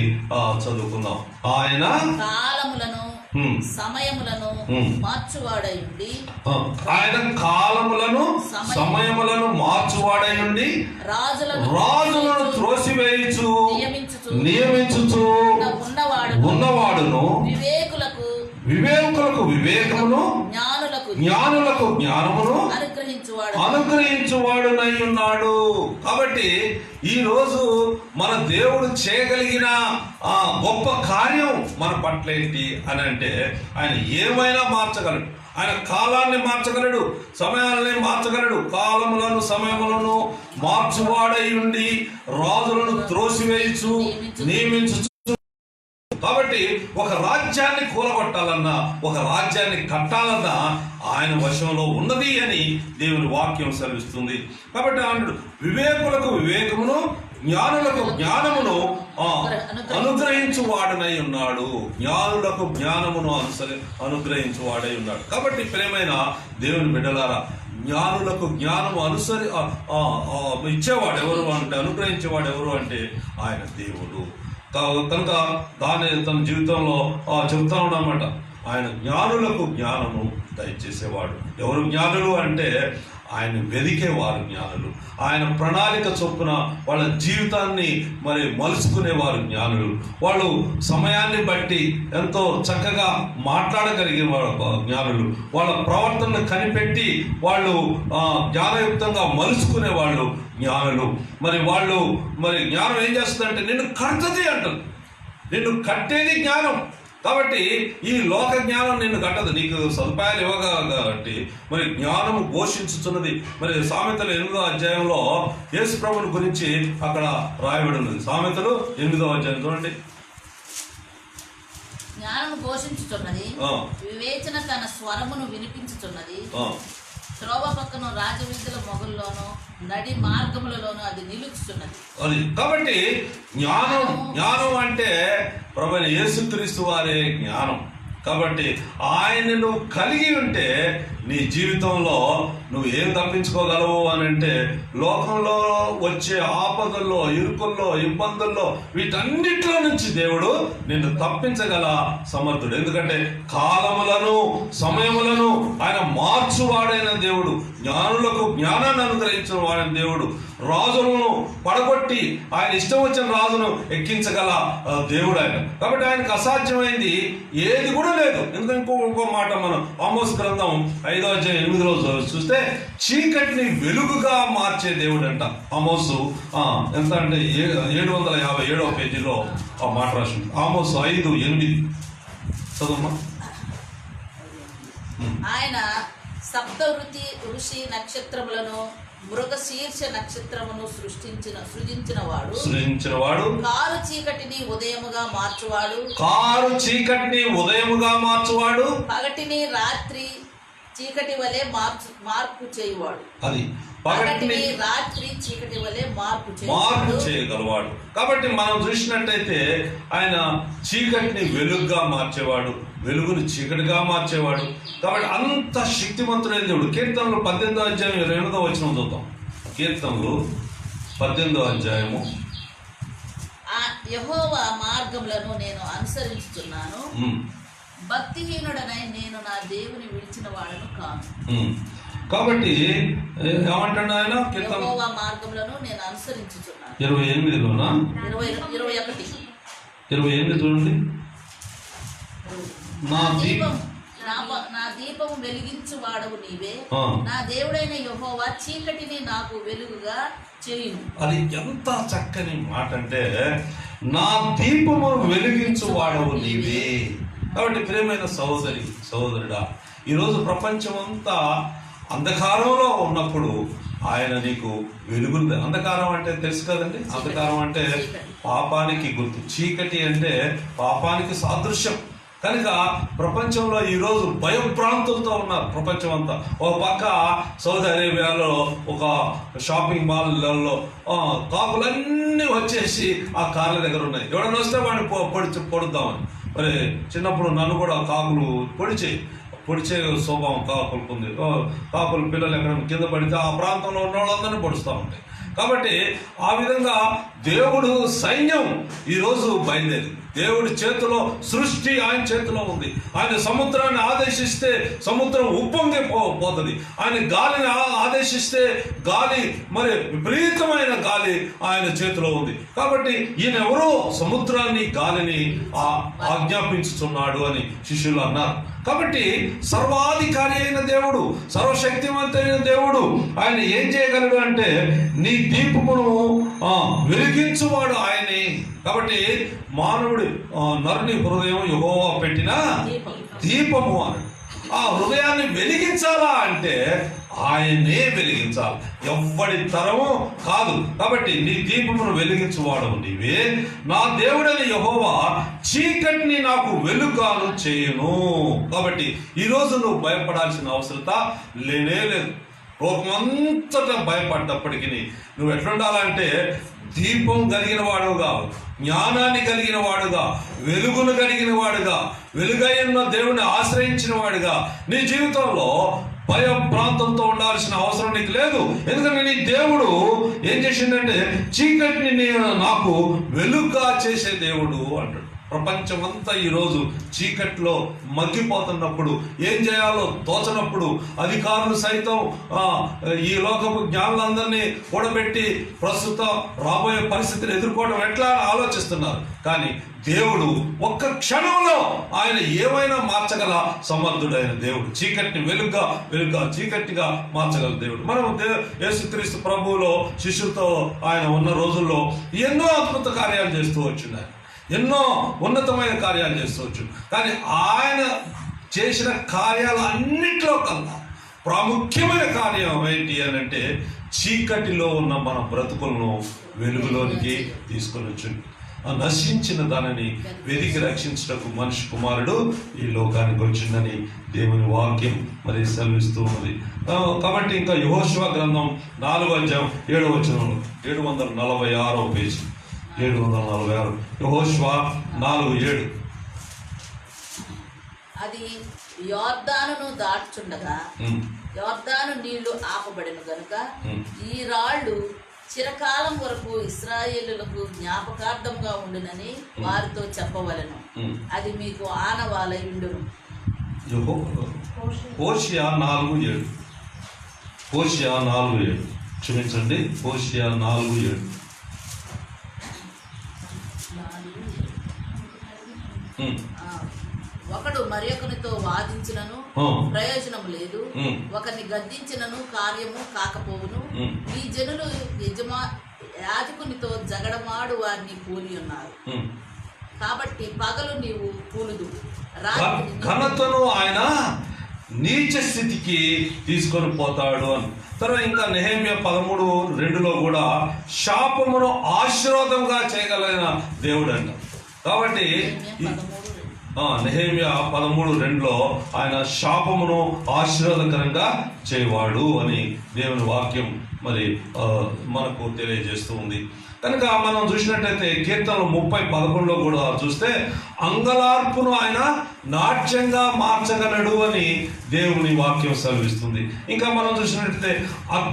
[SPEAKER 1] చదువుకుందాం. ఆయన
[SPEAKER 2] కాలములను సమయములను మార్చువాడై ఉండి,
[SPEAKER 1] ఆయన కాలములను సమయములను మార్చువాడై ఉండి రాజులను త్రోసివేయచు నియమించుచు ఉన్నవాడును, వివేకులకు వివేకమును జ్ఞానులకు జ్ఞానమును అనుగ్రహించువాడునై ఉన్నాడు. కాబట్టి ఈ రోజు మన దేవుడు చేయగలిగిన ఆ గొప్ప కార్యం మన పట్ల ఏంటి అని అంటే, ఆయన ఏమైనా మార్చగలడు. ఆయన కాలాన్ని మార్చగలడు, సమయాలని మార్చగలడు. కాలములను సమయములను మార్చువాడై ఉండి రాజులను త్రోసివేయచు నియమించు. కాబట్టి ఒక రాజ్యాన్ని కూలగొట్టాలన్నా, ఒక రాజ్యాన్ని కట్టాలన్నా ఆయన వశంలో ఉన్నది అని దేవుని వాక్యం సెలవిస్తుంది. కాబట్టి ఆయన వివేకులకు వివేకమును జ్ఞానులకు జ్ఞానమును అనుగ్రహించువాడనై ఉన్నాడు. జ్ఞానులకు జ్ఞానమును అనుగ్రహించువాడై ఉన్నాడు. కాబట్టి ప్రియమైన దేవుని బిడ్డలారా, జ్ఞానులకు జ్ఞానము ఇచ్చేవాడు ఎవరు అంటే, అనుగ్రహించేవాడు ఎవరు అంటే ఆయన దేవుడు. కనుక దాని తన జీవితంలో చెబుతా ఉన్నమాట, ఆయన జ్ఞానులకు జ్ఞానము దయచేసేవాడు. ఎవరు జ్ఞానులు అంటే, ఆయన వెదికేవారు జ్ఞానులు. ఆయన ప్రణాళిక చొప్పున వాళ్ళ జీవితాన్ని మరి మలుచుకునేవారు జ్ఞానులు. వాళ్ళు సమయాన్ని బట్టి ఎంతో చక్కగా మాట్లాడగలిగే జ్ఞానులు. వాళ్ళ ప్రవర్తనను కనిపెట్టి వాళ్ళు జ్ఞానయుక్తంగా మలుచుకునే వాళ్ళు జ్ఞానులు. మరి వాళ్ళు జ్ఞానం ఏం చేస్తుందంటే, నిన్ను కడుతుంది అంటారు. నిన్ను కట్టేది జ్ఞానం. కాబట్టి ఈ లోక జ్ఞానం నిన్ను కట్టదు, నీకు సదుపాయాలు ఇవ్వగా కాబట్టి మరి జ్ఞానము ఘోషించుతున్నది. మరి సామెతలు 8వ అధ్యాయంలో యేసు ప్రభువుని గురించి అక్కడ రాయబడి ఉన్నది. సామెతలు 8వ అధ్యాయం చూడండి.
[SPEAKER 2] జ్ఞానము ఘోషించుచున్నది, వివేచన తన స్వరమును వినిపించుచున్నది. త్రోవ పక్కన రాజవీధుల మొగల్లోనూ నడి మార్గములలోనూ అది నిలుచుతున్నది.
[SPEAKER 1] అది కాబట్టి జ్ఞానం అంటే ప్రభువైన యేసుక్రీస్తు వారే జ్ఞానం. కాబట్టి ఆయన నువ్వు కలిగి ఉంటే నీ జీవితంలో నువ్వు ఏం తప్పించుకోగలవు అని అంటే, లోకంలో వచ్చే ఆపదల్లో, ఇరుకుల్లో, ఇబ్బందుల్లో, వీటన్నిటిలో నుంచి దేవుడు నిన్ను తప్పించగల సమర్థుడు. ఎందుకంటే కాలములను సమయములను ఆయన మార్చువాడైన దేవుడు, జ్ఞానులకు జ్ఞానాన్ని అనుగ్రహించిన వాడైన దేవుడు, రాజులను పడగొట్టి ఆయన ఇష్టం వచ్చిన రాజును ఎక్కించగల దేవుడు ఆయన. కాబట్టి ఆయనకు అసాధ్యమైంది ఏది కూడా లేదు. ఎందుకంటే ఇంకో మాట మనం ఆమోస్ గ్రంథం 5వ అధ్యాయం 8వ చూస్తే, చీకటిని వెలుగుగా మార్చే దేవుడు అంట. ఆమోసు ఎంత అంటే 757వ పేజీలో ఆ మాట రాసింది. ఆమోసు 5:8 చదువుమా.
[SPEAKER 2] ఆయన సప్త ఋషి నక్షత్రములను మృగశీర్ష నక్షత్రమును సృజించిన వాడు, కారు చీకటిని ఉదయముగా మార్చువాడు, పగటిని రాత్రి చీకటి వలె మార్పు చేయువాడు.
[SPEAKER 1] అది
[SPEAKER 2] పగటిని రాత్రి చీకటి వలె మార్పు
[SPEAKER 1] చేయగలవాడు. కాబట్టి మనం చూసినట్టయితే ఆయన చీకటిని వెలుగుగా మార్చేవాడు, వెలుగుని చీకటిగా మార్చేవాడు. కాబట్టి అంత శక్తివంతుడైన దేవుడు. కీర్తనలు 18వ అధ్యాయం 28వ వచనం చూద్దాం. కీర్తనలు 18వ అధ్యాయము.
[SPEAKER 2] యెహోవా మార్గములను నేను అనుసరించుచున్నాను, భక్తిహీనుడనై నేను నా దేవుని విడిచిన వాడను కాను.
[SPEAKER 1] కాబట్టి ఏమంటాడు ఆయన?
[SPEAKER 2] యెహోవా మార్గములను నేను అనుసరించుచున్నాను.
[SPEAKER 1] 28లోనా 28 చూడండి.
[SPEAKER 2] నా దీపము వెలిగించు వాడవు నీవే, నా దేవుడైన యెహోవా చీకటిని నాకు వెలుగుగా చేయును.
[SPEAKER 1] అది ఎంత చక్కని మాట అంటే, నా దీపము వెలిగించు వాడవు నీవే. కాబట్టి ప్రియమైన సహోదరుడా, ఈరోజు ప్రపంచం అంతా అంధకారంలో ఉన్నప్పుడు ఆయన నీకు వెలుగులు. అంధకారం అంటే తెలుసు కదండి, అంధకారం అంటే పాపానికి గుర్తు, చీకటి అంటే పాపానికి సాదృశ్యం. కనుక ప్రపంచంలో ఈరోజు భయభ్రాంతులతో ఉన్నారు ప్రపంచం అంతా. ఒక పక్క సౌదీ అరేబియాలో ఒక షాపింగ్ మాల్లలో కాకులన్నీ వచ్చేసి ఆ కార్ల దగ్గర ఉన్నాయి. ఎవడన్నా వస్తే వాడిని పొడుద్దామని. మరి చిన్నప్పుడు నన్ను కూడా కాకులు పొడిచే స్వభావం కాకులకు ఉంది. కాకులు పిల్లలు ఎక్కడ కింద పడితే ఆ ప్రాంతంలో ఉన్న వాళ్ళందరినీ పొడుస్తూ ఉంటాయి. కాబట్టి ఆ విధంగా దేవుడు సైన్యం ఈరోజు బయలుదేరింది. దేవుడి చేతిలో సృష్టి ఆయన చేతిలో ఉంది. ఆయన సముద్రాన్ని ఆదేశిస్తే సముద్రం ఉప్పొంగి పోతుంది. ఆయన గాలిని ఆదేశిస్తే గాలి, మరి విపరీతమైన గాలి ఆయన చేతిలో ఉంది. కాబట్టి ఈయన ఎవరో సముద్రాన్ని గాలిని ఆజ్ఞాపించుతున్నాడు అని శిష్యులు అన్నారు. కాబట్టి సర్వాధికారి అయిన దేవుడు, సర్వశక్తివంతైన దేవుడు ఆయన ఏం చేయగలడు అంటే నీ దీపమును వెలిగించువాడు ఆయనే. కాబట్టి మానవుడి నరుని హృదయం యెహోవా పెట్టిన దీపము అని. ఆ హృదయాన్ని వెలిగించాలా అంటే ఆయనే వెలిగించాలి, ఎవ్వడి తరము కాదు. కాబట్టి నీ దీపమును వెలిగించువాడు నీవే, నా దేవుడని యెహోవా చీకటిని నాకు వెలుగాను చేయును. కాబట్టి ఈరోజు నువ్వు భయపడాల్సిన అవసరత లేనే లేదు. లోకమంతటా భయపడ్డప్పటికీ నువ్వు ఎట్లుండాలంటే దీపం కలిగిన వాడుగా, జ్ఞానాన్ని కలిగిన వాడుగా, వెలుగును కలిగిన వాడుగా, వెలుగైన దేవుని ఆశ్రయించిన వాడుగా నీ జీవితంలో భయభ్రాంతంతో ఉండాల్సిన అవసరం నీకు లేదు. ఎందుకంటే నీ దేవుడు ఏం చేసిందంటే చీకటిని నాకు వెలుగుగా చేసే దేవుడు అంటాడు. ప్రపంచమంతా ఈరోజు చీకట్లో మగ్గిపోతున్నప్పుడు, ఏం చేయాలో తోచనప్పుడు అధికారులు సైతం ఈ లోకపు జ్ఞానులందరినీ కూడబెట్టి ప్రస్తుతం రాబోయే పరిస్థితిని ఎదుర్కోవడం ఎట్లా ఆలోచిస్తున్నారు. కానీ దేవుడు ఒక్క క్షణంలో ఆయన ఏమైనా మార్చగల సమర్థుడైన దేవుడు. చీకటిని వెలుగుగా చీకటిగా మార్చగల దేవుడు. మనం యేసుక్రీస్తు ప్రభువులో శిష్యులతో ఆయన ఉన్న రోజుల్లో ఎన్నో అద్భుత కార్యాలు చేస్తూ వచ్చినారు, ఎన్నో ఉన్నతమైన కార్యాలు చేస్తూ. కానీ ఆయన చేసిన కార్యాలు అన్నిట్లో కన్నా ప్రాముఖ్యమైన కార్యం ఏంటి అని అంటే చీకటిలో ఉన్న మన బ్రతుకులను వెలుగులోనికి తీసుకొని వచ్చింది. నశించిన దానిని వెతికి రక్షించటకు మనిషి కుమారుడు ఈ లోకానికి వచ్చిందని దేవుని వాక్యం మరి సెలవిస్తూ ఉన్నది. కాబట్టి ఇంకా యెహోషువ గ్రంథం 4వ అధ్యాయం 7వ వచనంలో 746వ పేజీ 746 యెహోషువ 4:7
[SPEAKER 2] అది యొర్దానును దాటుచుండగా యొర్దాను నీళ్లు ఆపబడిన గనుక ఈ రాళ్ళు చిరకాలం వరకు ఇశ్రాయేలులకు జ్ఞాపకార్థంగా ఉండునని వారితో చెప్పవలెను. అది మీకు ఆనవాలై ఉండును.
[SPEAKER 1] హోషేయ 4:7 హోషేయ 4:7 క్షమించండి, హోషేయ 4:7
[SPEAKER 2] ఒకడు మరియొకనితో వాదించినను ప్రయోజనము లేదు, ఒకరిని గద్దించినను కార్యము కాకపోవును. ఈ జనులు యాజకునితో జగడమాడు వారిని కూలి ఉన్నారు. కాబట్టి పగలు నీవు కూలుదు,
[SPEAKER 1] ఘనతను ఆయన నీచ స్థితికి తీసుకొని పోతాడు అని. తర్వాత ఇంకా నెహెమ్యా 13:2 కూడా శాపమును ఆశీర్వాదంగా చేయగలిగిన దేవుడు అంట. కాబట్టి నెహెమ్యా 13:2 ఆయన శాపమును ఆశీర్వాదకరంగా చేయవాడు అని దేవుని వాక్యం మరి మనకు తెలియజేస్తూ ఉంది. కనుక మనం చూసినట్టయితే కీర్తనలు 30:11 కూడా చూస్తే అంగలార్పును ఆయన నాట్యంగా మార్చగలడు అని దేవుని వాక్యం సెలవిస్తుంది. ఇంకా మనం చూసినట్టయితే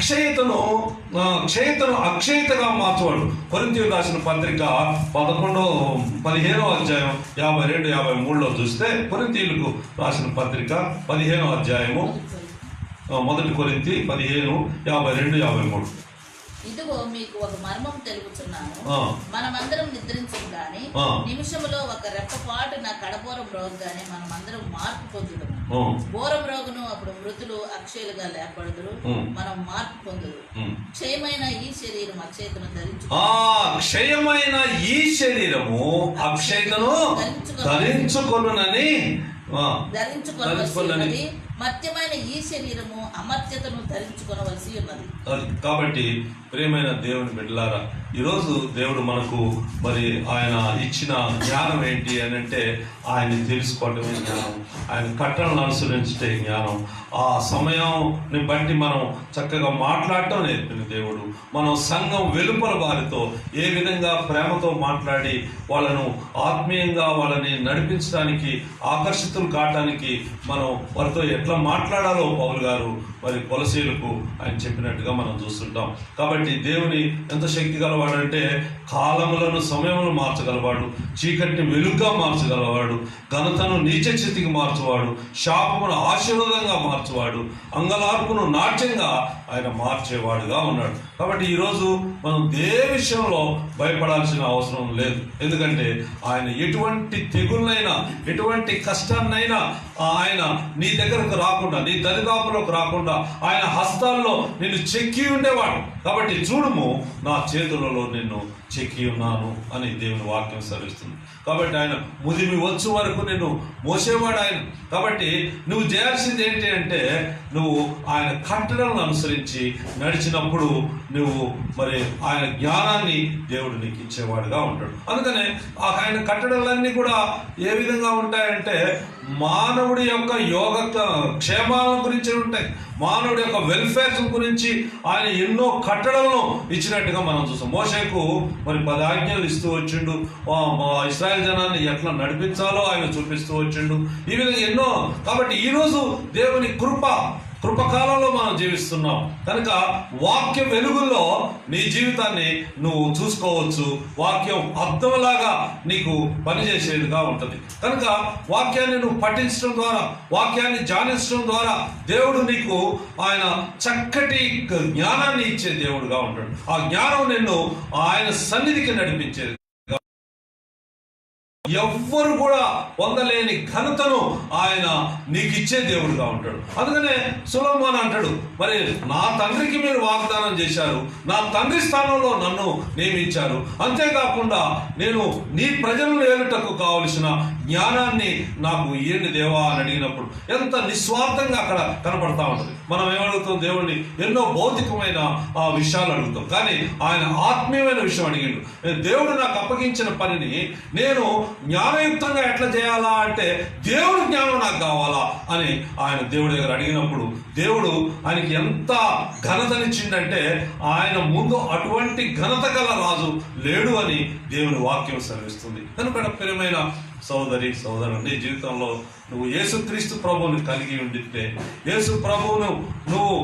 [SPEAKER 1] క్షయతను అక్షయతగా మార్చవాడు. కొరింథీయులకు రాసిన పత్రిక 15వ అధ్యాయం 52-53 చూస్తే కొరింథీయులకు రాసిన పత్రిక 15వ అధ్యాయము 1 కొరింథీ 15:52-53
[SPEAKER 2] ఇదిగో మీకు ఒక మర్మం తెలుపుచున్నాను. మనమందరం నిద్రించం గాని నిమిషములో ఒక రెప్పపాటు నా కడబోరం రోగానే మనమందరం మార్పు పొందుదము. బోరం రోగును అప్పుడు మృతులు అక్షయులుగా లేపబడుదురు, మనం మార్పు పొందుదు. క్షయమైన ఈ శరీరం అక్షయతను
[SPEAKER 1] క్షయమైన ఈ శరీరము అక్షయతను ధరించుకొనునని
[SPEAKER 2] మర్త్యమైన ఈ శరీరము అమర్త్యతను ధరించుకొనవలసి ఉన్నది.
[SPEAKER 1] కాబట్టి ప్రియమైన దేవుని బిడ్డలారా, ఈరోజు దేవుడు మనకు మరి ఆయన ఇచ్చిన జ్ఞానం ఏంటి అని అంటే ఆయన్ని తెలుసుకోవటమే జ్ఞానం, ఆయన కట్టలను అనుసరించే జ్ఞానం. ఆ సమయాన్ని బట్టి మనం చక్కగా మాట్లాడటం నేర్పిన దేవుడు. మనం సంఘం వెలుపల వారితో ఏ విధంగా ప్రేమతో మాట్లాడి వాళ్ళను ఆత్మీయంగా వాళ్ళని నడిపించడానికి, ఆకర్షితులు కావటానికి మనం వారితో ఎట్లా మాట్లాడాలో పౌలు గారు మరి కొలసీలకు ఆయన చెప్పినట్టుగా మనం చూస్తుంటాం. కాబట్టి దేవుని ఎంత శక్తి గలవాడంటే కాలములను సమయములను మార్చగలవాడు, చీకటిని వెలుగుగా మార్చగలవాడు, ఘనతను నీచ స్థితికి మార్చువాడు, శాపమును ఆశీర్వాదంగా మార్చువాడు, అంగలార్పును నాట్యంగా ఆయన మార్చేవాడుగా ఉన్నాడు. కాబట్టి ఈరోజు మనం ఏ విషయంలో భయపడాల్సిన అవసరం లేదు. ఎందుకంటే ఆయన ఎటువంటి తెగుళ్ళైనా ఎటువంటి కష్టాన్నైనా ఆయన నీ దగ్గరకు రాకుండా, నీ దరిదాపులకు రాకుండా ఆయన హస్తాల్లో నిన్ను చెక్కి ఉండేవాడు. కాబట్టి చూడుము, నా చేతులలో నిన్ను చెక్కి ఉన్నాను అని దేవుని వాక్యం సెలవిస్తుంది. కాబట్టి ఆయన ముదిమి వచ్చు వరకు నిన్ను మోసేవాడు ఆయన. కాబట్టి నువ్వు చేయాల్సింది ఏంటి అంటే నువ్వు ఆయన కట్టడలను అనుసరించి నడిచినప్పుడు నువ్వు మరి ఆయన జ్ఞానాన్ని దేవుడు నీకు ఇచ్చేవాడుగా ఉంటాడు. అందుకనే ఆయన కట్టడలన్నీ కూడా ఏ విధంగా ఉంటాయంటే మానవుడి యొక్క యోగ క్షేమాల గురించి ఉంటాయి, మానవుడి యొక్క వెల్ఫేర్ గురించి ఆయన ఎన్నో కట్టడలను ఇచ్చినట్టుగా మనం చూస్తాం. మోషేకు మరి 10 ఆజ్ఞలు ఇస్తూ వచ్చిండు, ఇశ్రాయేల్ జనాన్ని ఎట్లా నడిపించాలో ఆయన చూపిస్తూ వచ్చిండు. ఈ విధంగా ఎన్నో. కాబట్టి ఈరోజు దేవుని కృపకాలంలో మనం జీవిస్తున్నాం కనుక వాక్యం వెలుగుల్లో నీ జీవితాన్ని నువ్వు చూసుకోవచ్చు. వాక్యం అర్థంలాగా నీకు పనిచేసేదిగా ఉంటుంది. కనుక వాక్యాన్ని నువ్వు పఠించడం ద్వారా, వాక్యాన్ని ధ్యానించడం ద్వారా దేవుడు నీకు ఆయన చక్కటి జ్ఞానాన్ని ఇచ్చే దేవుడుగా ఉంటాడు. ఆ జ్ఞానం నిన్ను ఆయన సన్నిధికి నడిపించేది. ఎవ్వరు కూడా పొందలేని ఘనతను ఆయన నీకు ఇచ్చే దేవుడుగా ఉంటాడు. అందుకనే సొలొమోను అంటాడు, మరి నా తండ్రికి మీరు వాగ్దానం చేశారు, నా తండ్రి స్థానంలో నన్ను నియమించారు, అంతేకాకుండా నేను నీ ప్రజలను ఏలుటకు కావలసిన జ్ఞానాన్ని నాకు ఇయ్యండి దేవా అని అడిగినప్పుడు ఎంత నిస్వార్థంగా అక్కడ కనపడతా ఉంటుంది. మనం ఏమడుగుతాం? దేవుణ్ణి ఎన్నో భౌతికమైన విషయాలు అడుగుతాం, కానీ ఆయన ఆత్మీయమైన విషయం అడిగిండు. దేవుడు నాకు అప్పగించిన పనిని నేను జ్ఞానయుక్తంగా ఎట్లా చేయాలా అంటే దేవుడు జ్ఞానం నాకు కావాలా అని ఆయన దేవుడి దగ్గర అడిగినప్పుడు దేవుడు ఆయనకి ఎంత ఘనతనిచ్చిందంటే ఆయన ముందు అటువంటి ఘనత గల రాజు లేడు అని దేవుని వాక్యం సెలవిస్తుంది. కనుక ప్రియమైన సోదరి సోదరుడు, నీ జీవితంలో నువ్వు యేసుక్రీస్తు ప్రభువుని కలిగి ఉండితే, యేసు ప్రభువును నువ్వు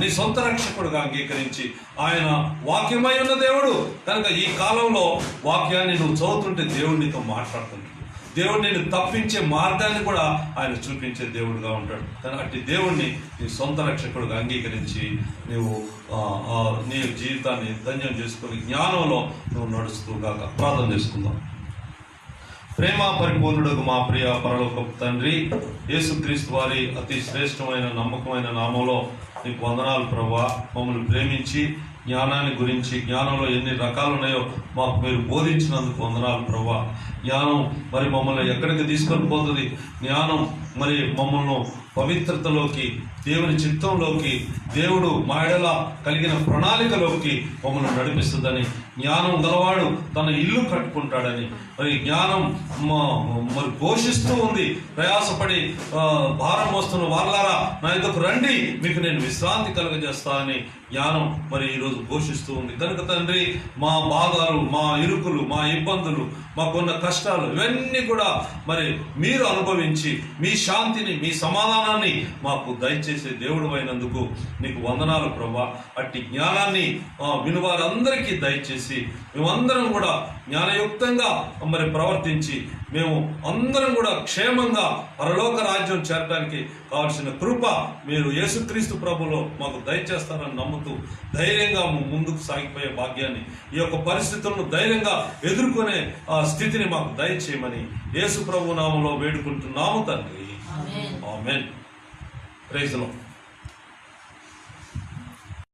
[SPEAKER 1] నీ సొంత రక్షకుడుగా అంగీకరించి ఆయన వాక్యమై ఉన్న దేవుడు కనుక ఈ కాలంలో వాక్యాన్ని నువ్వు చదువుతుంటే దేవుడు నీతో మాట్లాడుతుంటాడు. దేవుడు నిన్ను తప్పించే మార్గాన్ని కూడా ఆయన చూపించే దేవుడుగా ఉంటాడు. కానీ అట్టి దేవుణ్ణి నీ సొంత రక్షకుడుగా అంగీకరించి నువ్వు నీ జీవితాన్ని ధన్యం చేసుకొని జ్ఞానంలో నువ్వు నడుస్తూగాక. ప్రార్థన చేసుకుందాం. ప్రేమ పరిపూర్ణుడు మా ప్రియ పరలోకపు తండ్రి, యేసుక్రీస్తు వారి అతి శ్రేష్టమైన నమ్మకమైన నామంలో నీకు వందనాలు ప్రభువా. మమ్మల్ని ప్రేమించి జ్ఞానాన్ని గురించి, జ్ఞానంలో ఎన్ని రకాలు ఉన్నాయో మాకు మీరు బోధించినందుకు వందనాలు ప్రభువా. జ్ఞానం మరి మమ్మల్ని ఎక్కడికి తీసుకొని పోతుంది, జ్ఞానం మరి మమ్మల్ని పవిత్రతలోకి, దేవుని చిత్తంలోకి, దేవుడు మా ఎడల కలిగిన ప్రణాళికలోకి మమ్మల్ని నడిపిస్తుందని, జ్ఞానం గలవాడు తన ఇల్లు కట్టుకుంటాడని, మరి జ్ఞానం మరి ఘోషిస్తూ ఉంది, ప్రయాసపడి భారం మోస్తున్న వాళ్ళారా నా ఎదుకు రండి, మీకు నేను విశ్రాంతి కలుగజేస్తా అని జ్ఞానం మరి ఈరోజు ఘోషిస్తూ ఉంది. కనుక తండ్రి, మా బాధలు, మా ఇరుకులు, మా ఇబ్బందులు, మాకున్న కష్టాలు ఇవన్నీ కూడా మరి మీరు అనుభవించి మీ శాంతిని, మీ సమాధానాన్ని మాకు దయచేసే దేవుడు అయినందుకు నీకు వందనాలు ప్రభా. అట్టి జ్ఞానాన్ని వినువారందరికీ దయచేసి మేమందరం కూడా జ్ఞానయుక్తంగా మరి ప్రవర్తించి మేము అందరం కూడా క్షేమంగా పరలోక రాజ్యం చేరడానికి కావాల్సిన కృప మీరు యేసుక్రీస్తు ప్రభులో మాకు దయచేస్తారని నమ్ముతూ ధైర్యంగా ముందుకు సాగిపోయే భాగ్యాన్ని, ఈ యొక్క పరిస్థితులను ధైర్యంగా ఎదుర్కొనే స్థితిని మాకు దయచేయమని యేసు ప్రభు నామంలో వేడుకుంటున్నాము తండ్రి. ఆమేన్. Praise the lord.